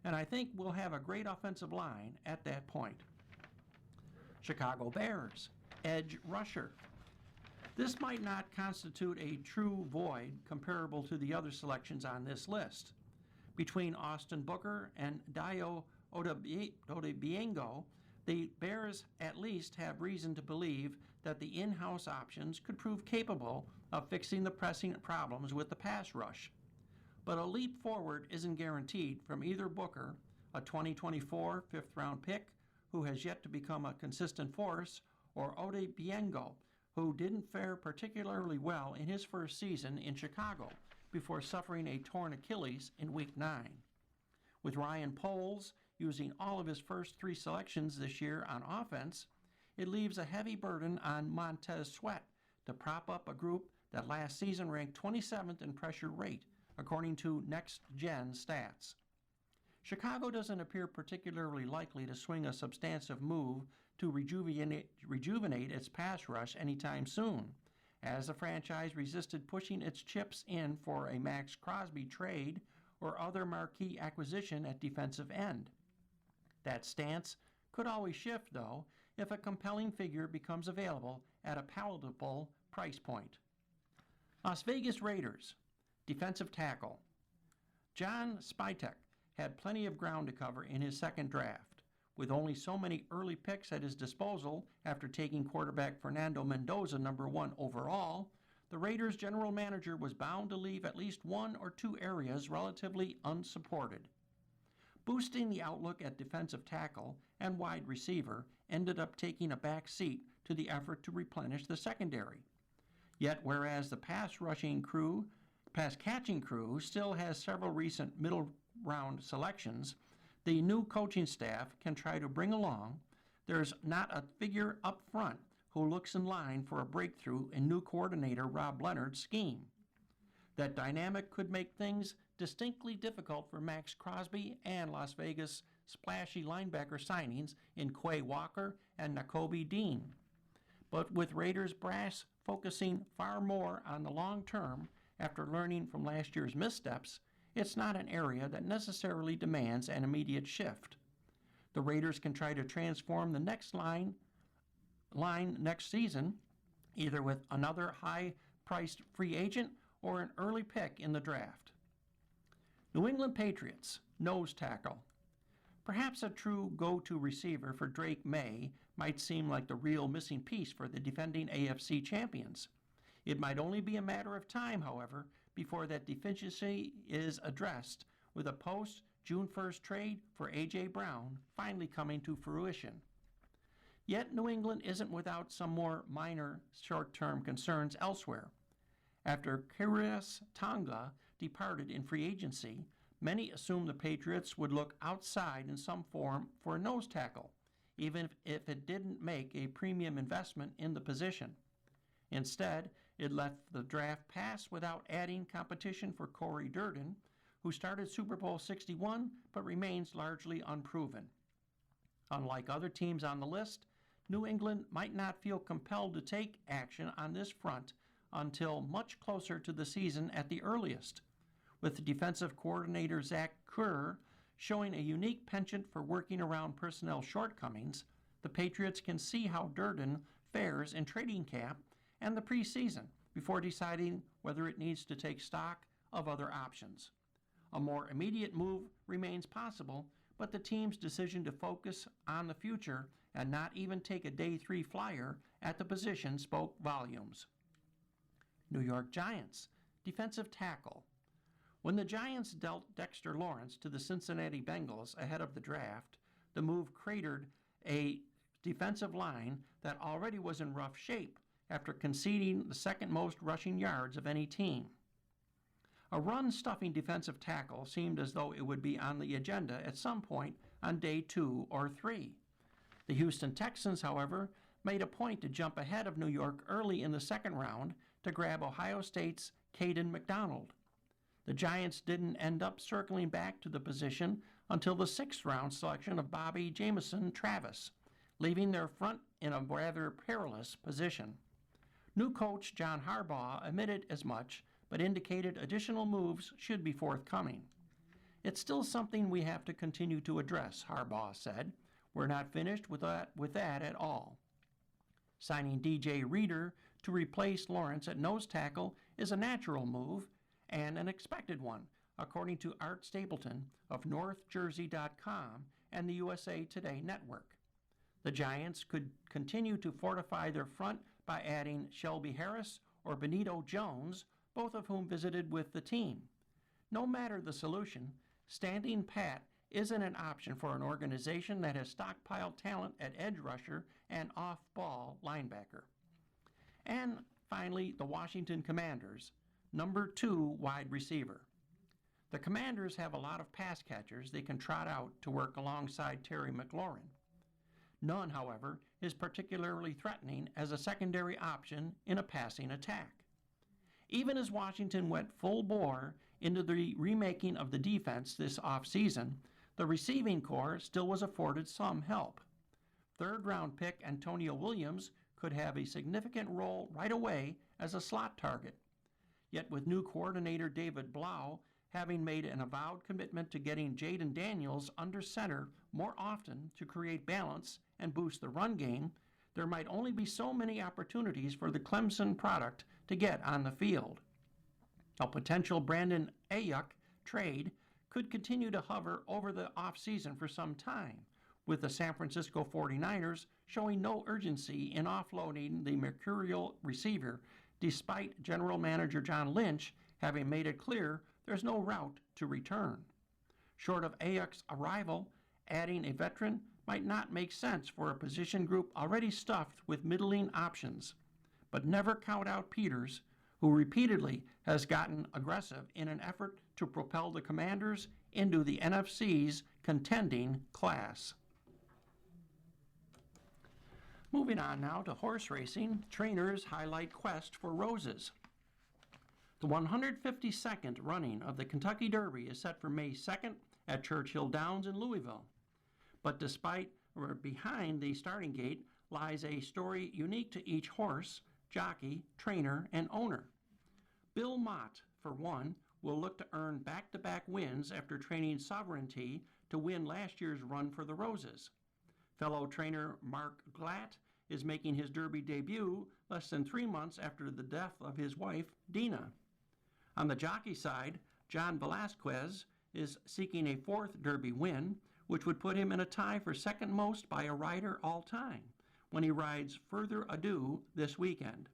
And I think we'll have a great offensive line at that point. Chicago Bears, edge rusher. This might not constitute a true void comparable to the other selections on this list. Between Austin Booker and Dayo Odebiengo, the Bears at least have reason to believe that the in-house options could prove capable of fixing the pressing problems with the pass rush. But a leap forward isn't guaranteed from either Booker, a 2024 fifth-round pick who has yet to become a consistent force, or Ode Biengo, who didn't fare particularly well in his first season in Chicago before suffering a torn Achilles in Week 9. With Ryan Poles using all of his first 3 selections this year on offense, it leaves a heavy burden on Montez Sweat to prop up a group that last season ranked 27th in pressure rate, according to Next Gen stats. Chicago doesn't appear particularly likely to swing a substantive move to rejuvenate its pass rush anytime soon, as the franchise resisted pushing its chips in for a Max Crosby trade or other marquee acquisition at defensive end. That stance could always shift, though, if a compelling figure becomes available at a palatable price point. Las Vegas Raiders, defensive tackle. John Spytek had plenty of ground to cover in his second draft. With only so many early picks at his disposal after taking quarterback Fernando Mendoza number 1 overall, the Raiders' general manager was bound to leave at least 1 or 2 areas relatively unsupported. Boosting the outlook at defensive tackle and wide receiver ended up taking a back seat to the effort to replenish the secondary. Yet, whereas the pass catching crew still has several recent middle round selections the new coaching staff can try to bring along, there's not a figure up front who looks in line for a breakthrough in new coordinator Rob Leonard's scheme. That dynamic could make things distinctly difficult for Max Crosby and Las Vegas' splashy linebacker signings in Quay Walker and Nakobe Dean. But with Raiders brass focusing far more on the long term after learning from last year's missteps, it's not an area that necessarily demands an immediate shift. The Raiders can try to transform the next line next season, either with another high-priced free agent or an early pick in the draft. New England Patriots, nose tackle. Perhaps a true go-to receiver for Drake May might seem like the real missing piece for the defending AFC champions. It might only be a matter of time, however, before that deficiency is addressed, with a post-June 1st trade for A.J. Brown finally coming to fruition. Yet New England isn't without some more minor short-term concerns elsewhere. After Khyiris Tonga departed in free agency, many assumed the Patriots would look outside in some form for a nose tackle, even if it didn't make a premium investment in the position. Instead, it left the draft pass without adding competition for Corey Durden, who started Super Bowl 61 but remains largely unproven. Unlike other teams on the list, New England might not feel compelled to take action on this front until much closer to the season at the earliest. With defensive coordinator Zach Kerr showing a unique penchant for working around personnel shortcomings, the Patriots can see how Durden fares in training camp and the preseason before deciding whether it needs to take stock of other options. A more immediate move remains possible, but the team's decision to focus on the future and not even take a day 3 flyer at the position spoke volumes. New York Giants, defensive tackle. When the Giants dealt Dexter Lawrence to the Cincinnati Bengals ahead of the draft, the move cratered a defensive line that already was in rough shape after conceding the second most rushing yards of any team. A run-stuffing defensive tackle seemed as though it would be on the agenda at some point on day 2 or 3. The Houston Texans, however, made a point to jump ahead of New York early in the second round to grab Ohio State's Caden McDonald. The Giants didn't end up circling back to the position until the 6th round selection of Bobby Jamison Travis, leaving their front in a rather perilous position. New coach John Harbaugh admitted as much, but indicated additional moves should be forthcoming. It's still something we have to continue to address, Harbaugh said. We're not finished with that at all. Signing DJ Reader to replace Lawrence at nose tackle is a natural move and an expected one, according to Art Stapleton of NorthJersey.com and the USA Today network. The Giants could continue to fortify their front by adding Shelby Harris or Benito Jones, both of whom visited with the team. No matter the solution, standing pat isn't an option for an organization that has stockpiled talent at edge rusher and off-ball linebacker. And finally, the Washington Commanders, number 2 wide receiver. The Commanders have a lot of pass catchers they can trot out to work alongside Terry McLaurin. None, however, is particularly threatening as a secondary option in a passing attack. Even as Washington went full bore into the remaking of the defense this offseason, the receiving corps still was afforded some help. Third-round pick Antonio Williams could have a significant role right away as a slot target. Yet with new coordinator David Blau having made an avowed commitment to getting Jaden Daniels under center more often to create balance and boost the run game, there might only be so many opportunities for the Clemson product to get on the field. A potential Brandon Ayuk trade could continue to hover over the offseason for some time, with the San Francisco 49ers showing no urgency in offloading the mercurial receiver, despite General Manager John Lynch having made it clear there's no route to return. Short of Ayuk's arrival, adding a veteran might not make sense for a position group already stuffed with middling options. But never count out Peters, who repeatedly has gotten aggressive in an effort to propel the Commanders into the NFC's contending class. Moving on now to horse racing, trainers highlight quest for roses. The 152nd running of the Kentucky Derby is set for May 2nd at Churchill Downs in Louisville. But behind the starting gate lies a story unique to each horse, jockey, trainer, and owner. Bill Mott, for one, will look to earn back-to-back wins after training Sovereignty to win last year's Run for the Roses. Fellow trainer Mark Glatt is making his Derby debut less than 3 months after the death of his wife, Dina. On the jockey side, John Velasquez is seeking a 4th Derby win, which would put him in a tie for second most by a rider all time when he rides Further Ado this weekend.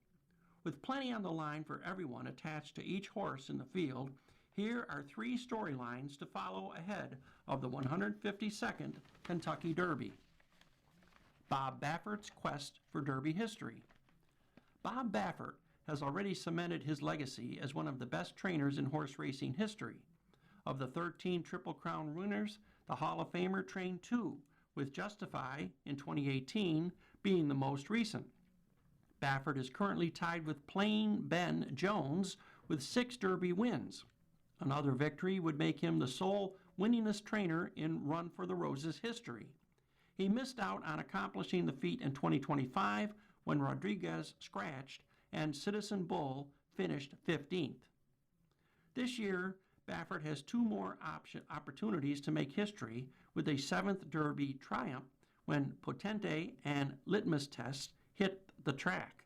With plenty on the line for everyone attached to each horse in the field, here are 3 storylines to follow ahead of the 152nd Kentucky Derby. Bob Baffert's quest for Derby history. Bob Baffert has already cemented his legacy as one of the best trainers in horse racing history. Of the 13 Triple Crown winners, the Hall of Famer trained 2, with Justify in 2018 being the most recent. Baffert is currently tied with Plain Ben Jones with 6 Derby wins. Another victory would make him the sole winningest trainer in Run for the Roses history. He missed out on accomplishing the feat in 2025 when Rodriguez scratched and Citizen Bull finished 15th. This year, Baffert has 2 more opportunities to make history with a 7th Derby triumph when Potente and Litmus Test hit the track.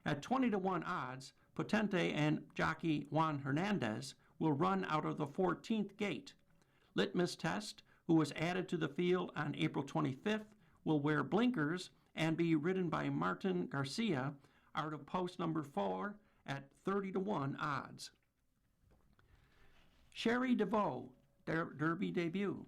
At 20-1 odds, Potente and jockey Juan Hernandez will run out of the 14th gate. Litmus Test, who was added to the field on April 25th, will wear blinkers and be ridden by Martin Garcia out of post number 4 at 30-1 odds. Sherry DeVoe, Derby debut.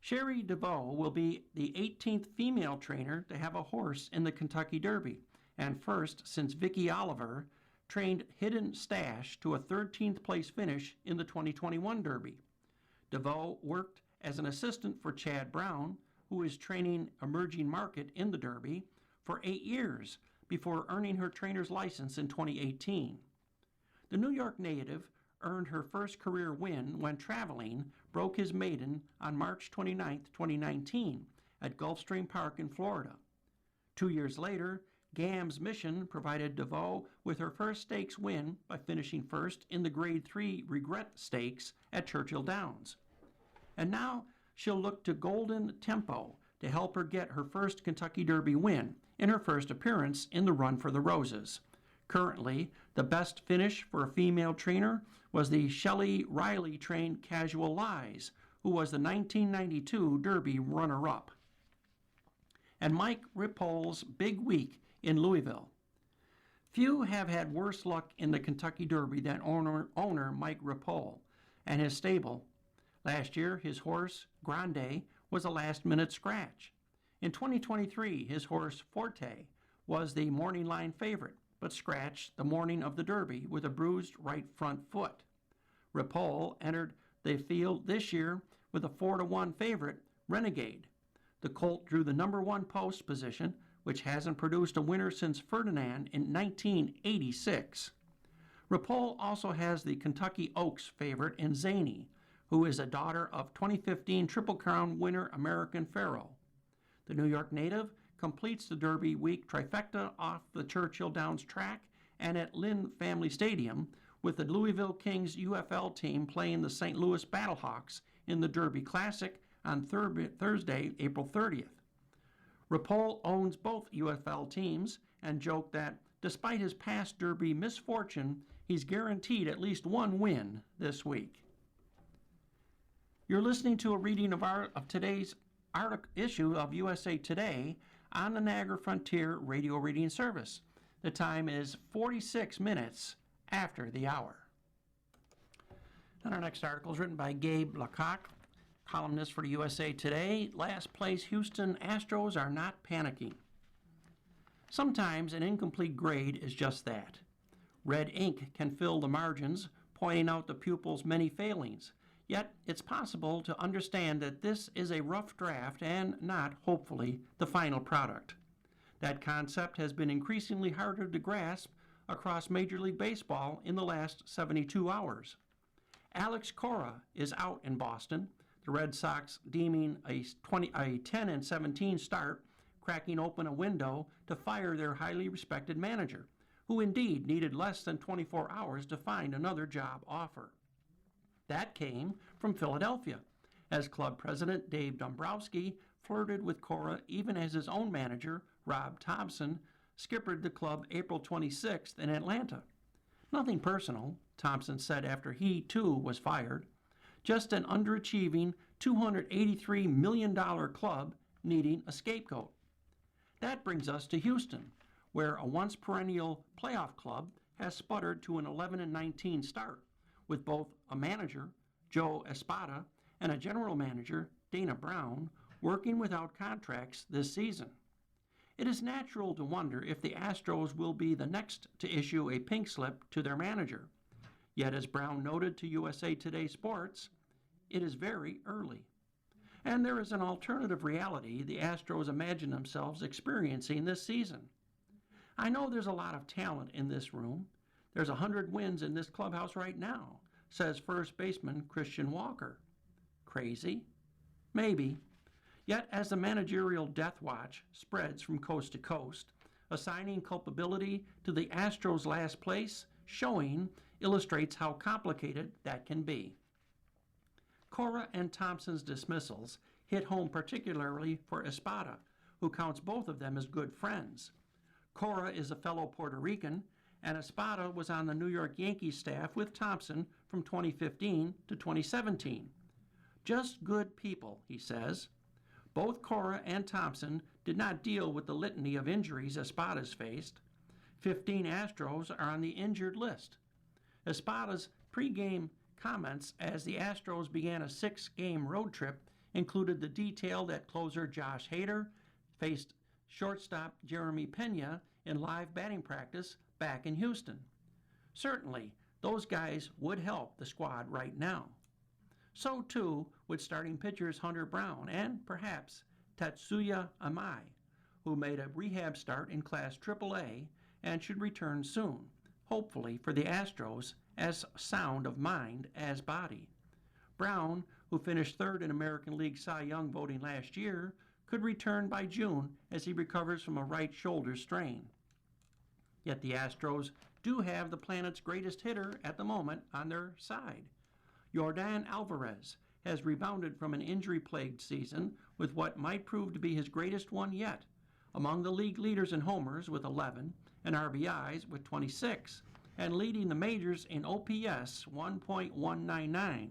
Sherry DeVoe will be the 18th female trainer to have a horse in the Kentucky Derby, and first since Vicky Oliver trained Hidden Stash to a 13th place finish in the 2021 Derby. DeVoe worked as an assistant for Chad Brown, who is training Emerging Market in the Derby, for 8 years before earning her trainer's license in 2018. The New York native earned her first career win when traveling broke his maiden on March 29, 2019 at Gulfstream Park in Florida. 2 years later, Gam's Mission provided DeVoe with her first stakes win by finishing first in the Grade 3 Regret Stakes at Churchill Downs. And now she'll look to Golden Tempo to help her get her first Kentucky Derby win in her first appearance in the Run for the Roses. Currently, the best finish for a female trainer was the Shelley Riley-trained Casual Lies, who was the 1992 Derby runner-up. And Mike Ripoll's big week in Louisville. Few have had worse luck in the Kentucky Derby than owner Mike Ripoll and his stable. Last year, his horse, Grande, was a last-minute scratch. In 2023, his horse, Forte, was the morning line favorite, but scratched the morning of the Derby with a bruised right front foot. Ripoll entered the field this year with a 4-1 favorite, Renegade. The colt drew the number 1 post position, which hasn't produced a winner since Ferdinand in 1986. Ripoll also has the Kentucky Oaks favorite in Zany, who is a daughter of 2015 Triple Crown winner American Pharoah. The New York native completes the Derby week trifecta off the Churchill Downs track and at Lynn Family Stadium, with the Louisville Kings UFL team playing the St. Louis Battlehawks in the Derby Classic on Thursday, April 30th. Ripoll owns both UFL teams and joked that despite his past Derby misfortune, he's guaranteed at least one win this week. You're listening to a reading of today's issue of USA Today on the Niagara Frontier Radio Reading Service. The time is 46 minutes after the hour. And our next article is written by Gabe Lecoq, columnist for the USA Today. Last place Houston Astros are not panicking. Sometimes an incomplete grade is just that. Red ink can fill the margins, pointing out the pupil's many failings. Yet it's possible to understand that this is a rough draft and not, hopefully, the final product. That concept has been increasingly harder to grasp across Major League Baseball in the last 72 hours. Alex Cora is out in Boston, the Red Sox deeming a 10-17 start, cracking open a window to fire their highly respected manager, who indeed needed less than 24 hours to find another job offer. That came from Philadelphia, as club president Dave Dombrowski flirted with Cora even as his own manager, Rob Thompson, skippered the club April 26th in Atlanta. Nothing personal, Thompson said after he, too, was fired. Just an underachieving $283 million club needing a scapegoat. That brings us to Houston, where a once-perennial playoff club has sputtered to an 11-19 start, with both a manager, Joe Espada, and a general manager, Dana Brown, working without contracts this season. It is natural to wonder if the Astros will be the next to issue a pink slip to their manager. Yet, as Brown noted to USA Today Sports, it is very early. And there is an alternative reality the Astros imagine themselves experiencing this season. I know there's a lot of talent in this room. There's 100 wins in this clubhouse right now, says first baseman Christian Walker. Crazy? Maybe. Yet as the managerial death watch spreads from coast to coast, assigning culpability to the Astros' last place showing illustrates how complicated that can be. Cora and Thompson's dismissals hit home particularly for Espada, who counts both of them as good friends. Cora is a fellow Puerto Rican, and Espada was on the New York Yankees staff with Thompson from 2015 to 2017. Just good people, he says. Both Cora and Thompson did not deal with the litany of injuries Espada's faced. 15 Astros are on the injured list. Espada's pregame comments as the Astros began a 6-game road trip included the detail that closer Josh Hader faced shortstop Jeremy Pena in live batting practice back in Houston. Certainly, those guys would help the squad right now. So too would starting pitchers Hunter Brown and perhaps Tatsuya Amai, who made a rehab start in Class AAA and should return soon, hopefully for the Astros as sound of mind as body. Brown, who finished third in American League Cy Young voting last year, could return by June as he recovers from a right shoulder strain. Yet the Astros do have the planet's greatest hitter at the moment on their side. Yordan Alvarez has rebounded from an injury-plagued season with what might prove to be his greatest one yet, among the league leaders in homers with 11 and RBIs with 26, and leading the majors in OPS 1.199.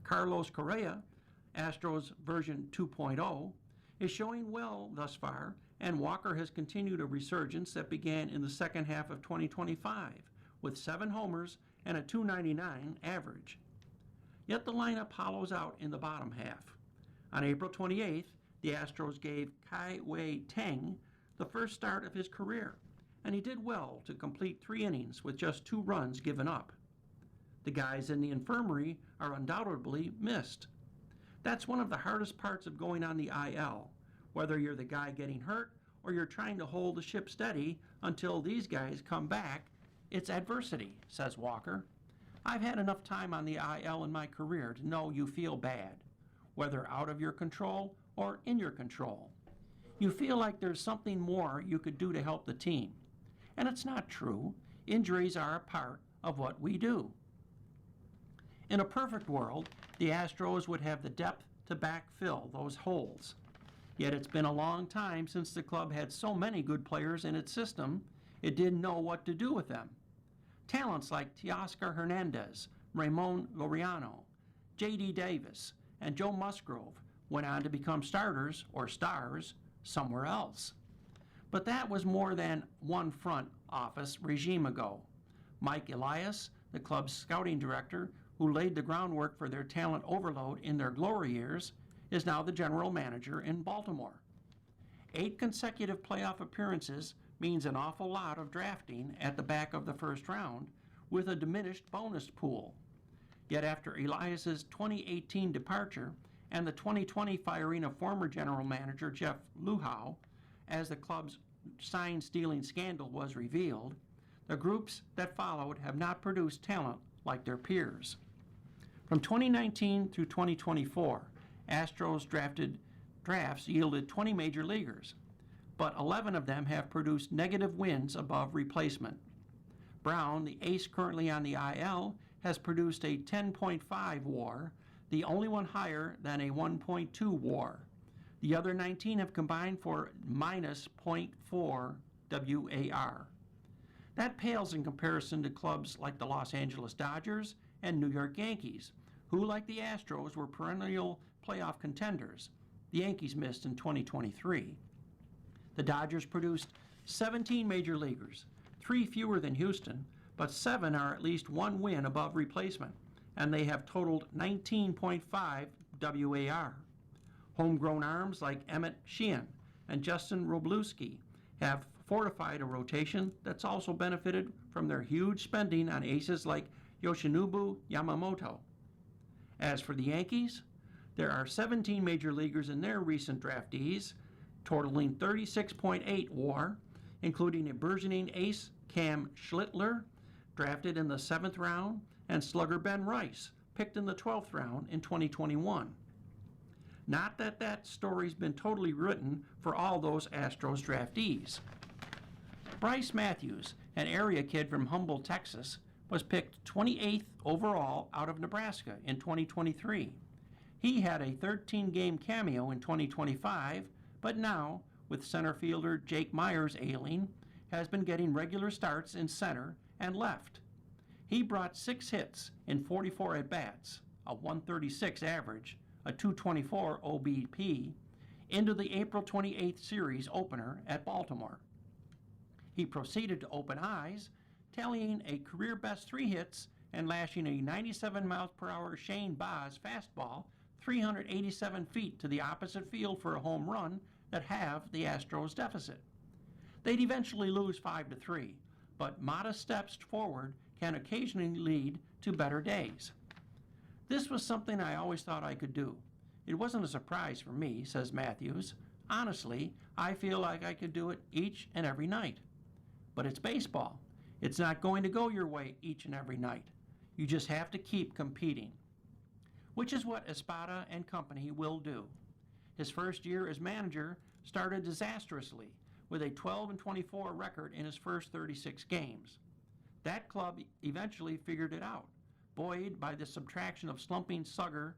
Carlos Correa, Astros version 2.0, is showing well thus far, and Walker has continued a resurgence that began in the second half of 2025, with 7 homers and a .299 average. yet the lineup hollows out in the bottom half. On April 28th, the Astros gave Kai Wei Teng the first start of his career, and he did well to complete 3 innings with just 2 runs given up. The guys in the infirmary are undoubtedly missed. That's one of the hardest parts of going on the IL, whether you're the guy getting hurt or you're trying to hold the ship steady until these guys come back. It's adversity, says Walker. I've had enough time on the IL in my career to know you feel bad, whether out of your control or in your control. You feel like there's something more you could do to help the team. And it's not true. Injuries are a part of what we do. In a perfect world, the Astros would have the depth to backfill those holes. Yet it's been a long time since the club had so many good players in its system, it didn't know what to do with them. Talents like Teoscar Hernandez, Ramon Laureano, J.D. Davis, and Joe Musgrove went on to become starters or stars somewhere else. But that was more than one front office regime ago. Mike Elias, the club's scouting director, who laid the groundwork for their talent overload in their glory years, is now the general manager in Baltimore. 8 consecutive playoff appearances means an awful lot of drafting at the back of the first round with a diminished bonus pool. Yet after Elias's 2018 departure and the 2020 firing of former general manager Jeff Luhnow, as the club's sign-stealing scandal was revealed, the groups that followed have not produced talent like their peers. From 2019 through 2024, Astros drafts yielded 20 major leaguers, but 11 of them have produced negative wins above replacement. Brown, the ace currently on the IL, has produced a 10.5 WAR, the only one higher than a 1.2 WAR. The other 19 have combined for minus .4 WAR. That pales in comparison to clubs like the Los Angeles Dodgers and New York Yankees, who, like the Astros, were perennial playoff contenders. The Yankees missed in 2023. The Dodgers produced 17 major leaguers, 3 fewer than Houston, but 7 are at least 1 win above replacement, and they have totaled 19.5 WAR. Homegrown arms like Emmett Sheehan and Justin Wroblewski have fortified a rotation that's also benefited from their huge spending on aces like Yoshinobu Yamamoto. As for the Yankees, there are 17 major leaguers in their recent draftees, totaling 36.8 WAR, including a burgeoning ace Cam Schlittler, drafted in the 7th round, and slugger Ben Rice, picked in the 12th round in 2021. Not that that story's been totally written for all those Astros draftees. Bryce Matthews, an area kid from Humboldt, Texas, was picked 28th overall out of Nebraska in 2023. He had a 13-game cameo in 2025, but now, with center fielder Jake Myers ailing, has been getting regular starts in center and left. He brought 6 hits in 44 at-bats, a 136 average, a 224 OBP, into the April 28th series opener at Baltimore. He proceeded to open eyes, tallying a career-best 3 hits and lashing a 97 miles per hour Shane Baz fastball 387 feet to the opposite field for a home run that halved the Astros' deficit. They'd eventually lose 5-3, but modest steps forward can occasionally lead to better days. This was something I always thought I could do. It wasn't a surprise for me, says Matthews. Honestly, I feel like I could do it each and every night. But it's baseball. It's not going to go your way each and every night. You just have to keep competing. Which is what Espada and company will do. His first year as manager started disastrously, with a 12-24 record in his first 36 games. That club eventually figured it out, buoyed by the subtraction of slumping slugger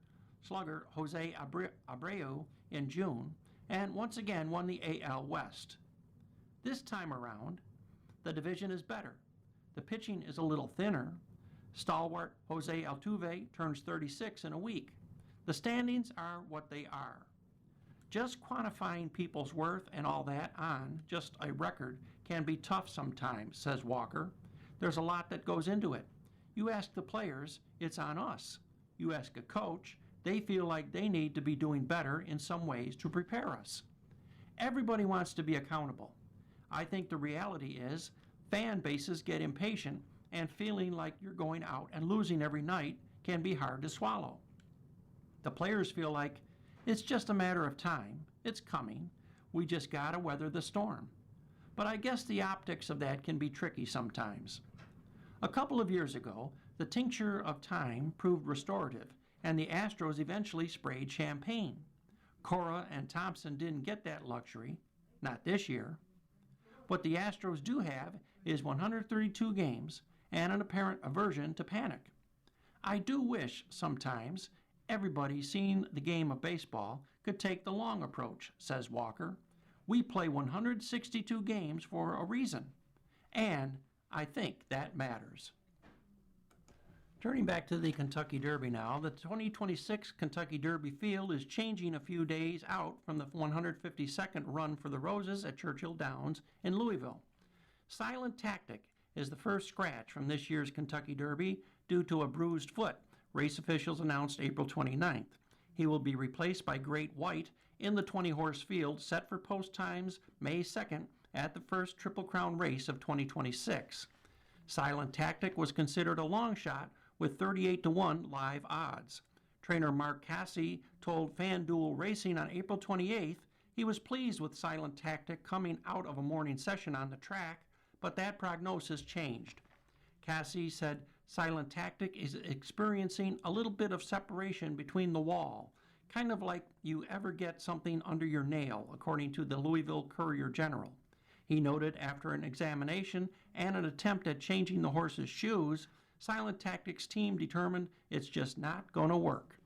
Jose Abreu in June, and once again won the AL West. This time around, the division is better. The pitching is a little thinner. Stalwart Jose Altuve turns 36 in a week. The standings are what they are. Just quantifying people's worth and all that on just a record can be tough sometimes, says Walker. There's a lot that goes into it. You ask the players, it's on us. You ask a coach, they feel like they need to be doing better in some ways to prepare us. Everybody wants to be accountable. I think the reality is fan bases get impatient, and feeling like you're going out and losing every night can be hard to swallow. The players feel like it's just a matter of time, it's coming, we just gotta weather the storm. But I guess the optics of that can be tricky sometimes. A couple of years ago, the tincture of time proved restorative, and the Astros eventually sprayed champagne. Cora and Thompson didn't get that luxury, not this year. What the Astros do have is 132 games and an apparent aversion to panic. I do wish sometimes everybody seeing the game of baseball could take the long approach, says Walker. We play 162 games for a reason, and I think that matters. Turning back to the Kentucky Derby now, the 2026 Kentucky Derby field is changing a few days out from the 152nd run for the Roses at Churchill Downs in Louisville. Silent Tactic is the first scratch from this year's Kentucky Derby due to a bruised foot, race officials announced April 29th. He will be replaced by Great White in the 20-horse field set for post times May 2nd at the first Triple Crown race of 2026. Silent Tactic was considered a long shot with 38-1 live odds. Trainer Mark Casse told FanDuel Racing on April 28th he was pleased with Silent Tactic coming out of a morning session on the track, but that prognosis changed. Casse said Silent Tactic is experiencing a little bit of separation between the wall, kind of like you ever get something under your nail, according to the Louisville Courier-General. He noted after an examination and an attempt at changing the horse's shoes, Silent Tactic's team determined it's just not going to work.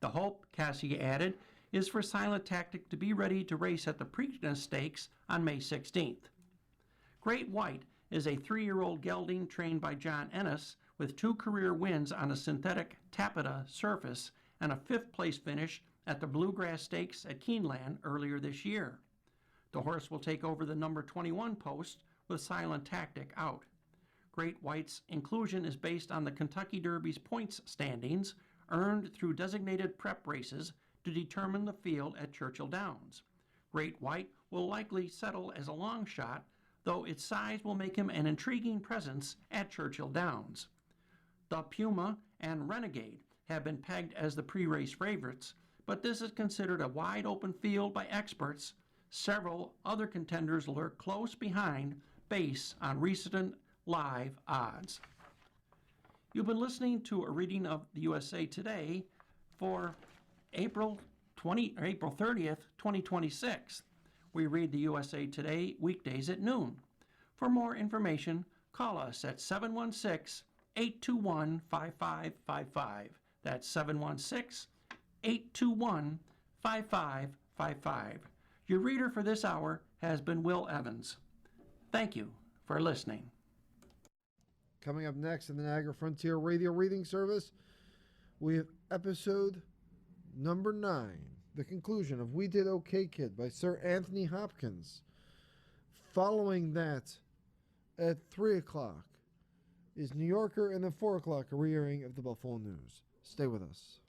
The hope, Casse added, is for Silent Tactic to be ready to race at the Preakness Stakes on May 16th. Great White is a 3-year-old gelding trained by John Ennis with 2 career wins on a synthetic taffeta surface and a 5th-place finish at the Bluegrass Stakes at Keeneland earlier this year. The horse will take over the number 21 post with Silent Tactic out. Great White's inclusion is based on the Kentucky Derby's points standings earned through designated prep races to determine the field at Churchill Downs. Great White will likely settle as a long shot, though its size will make him an intriguing presence at Churchill Downs. The Puma and Renegade have been pegged as the pre-race favorites, but this is considered a wide-open field by experts. Several other contenders lurk close behind based on recent live odds. You've been listening to a reading of the USA Today for April 30th, 2026. We read the USA Today weekdays at noon. For more information, call us at 716-821-5555. That's 716-821-5555. Your reader for this hour has been Will Evans. Thank you for listening. Coming up next in the Niagara Frontier Radio Reading Service, we have episode number 9, the conclusion of We Did OK Kid by Sir Anthony Hopkins. Following that, at 3 o'clock, is New Yorker, and then 4 o'clock, a re-airing of the Buffalo News. Stay with us.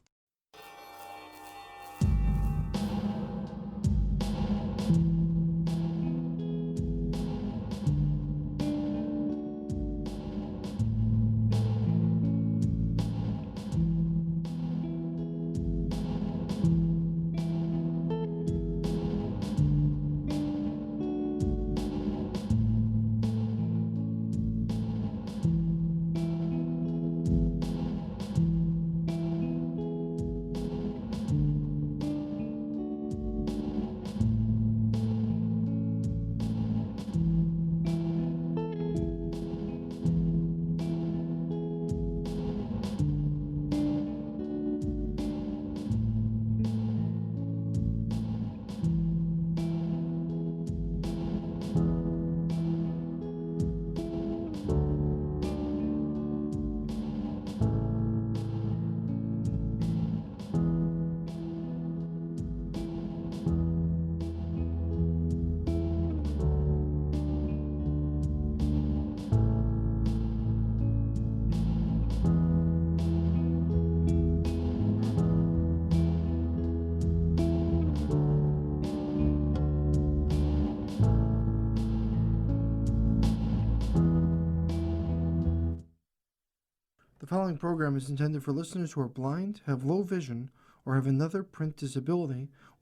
The following program is intended for listeners who are blind, have low vision, or have another print disability,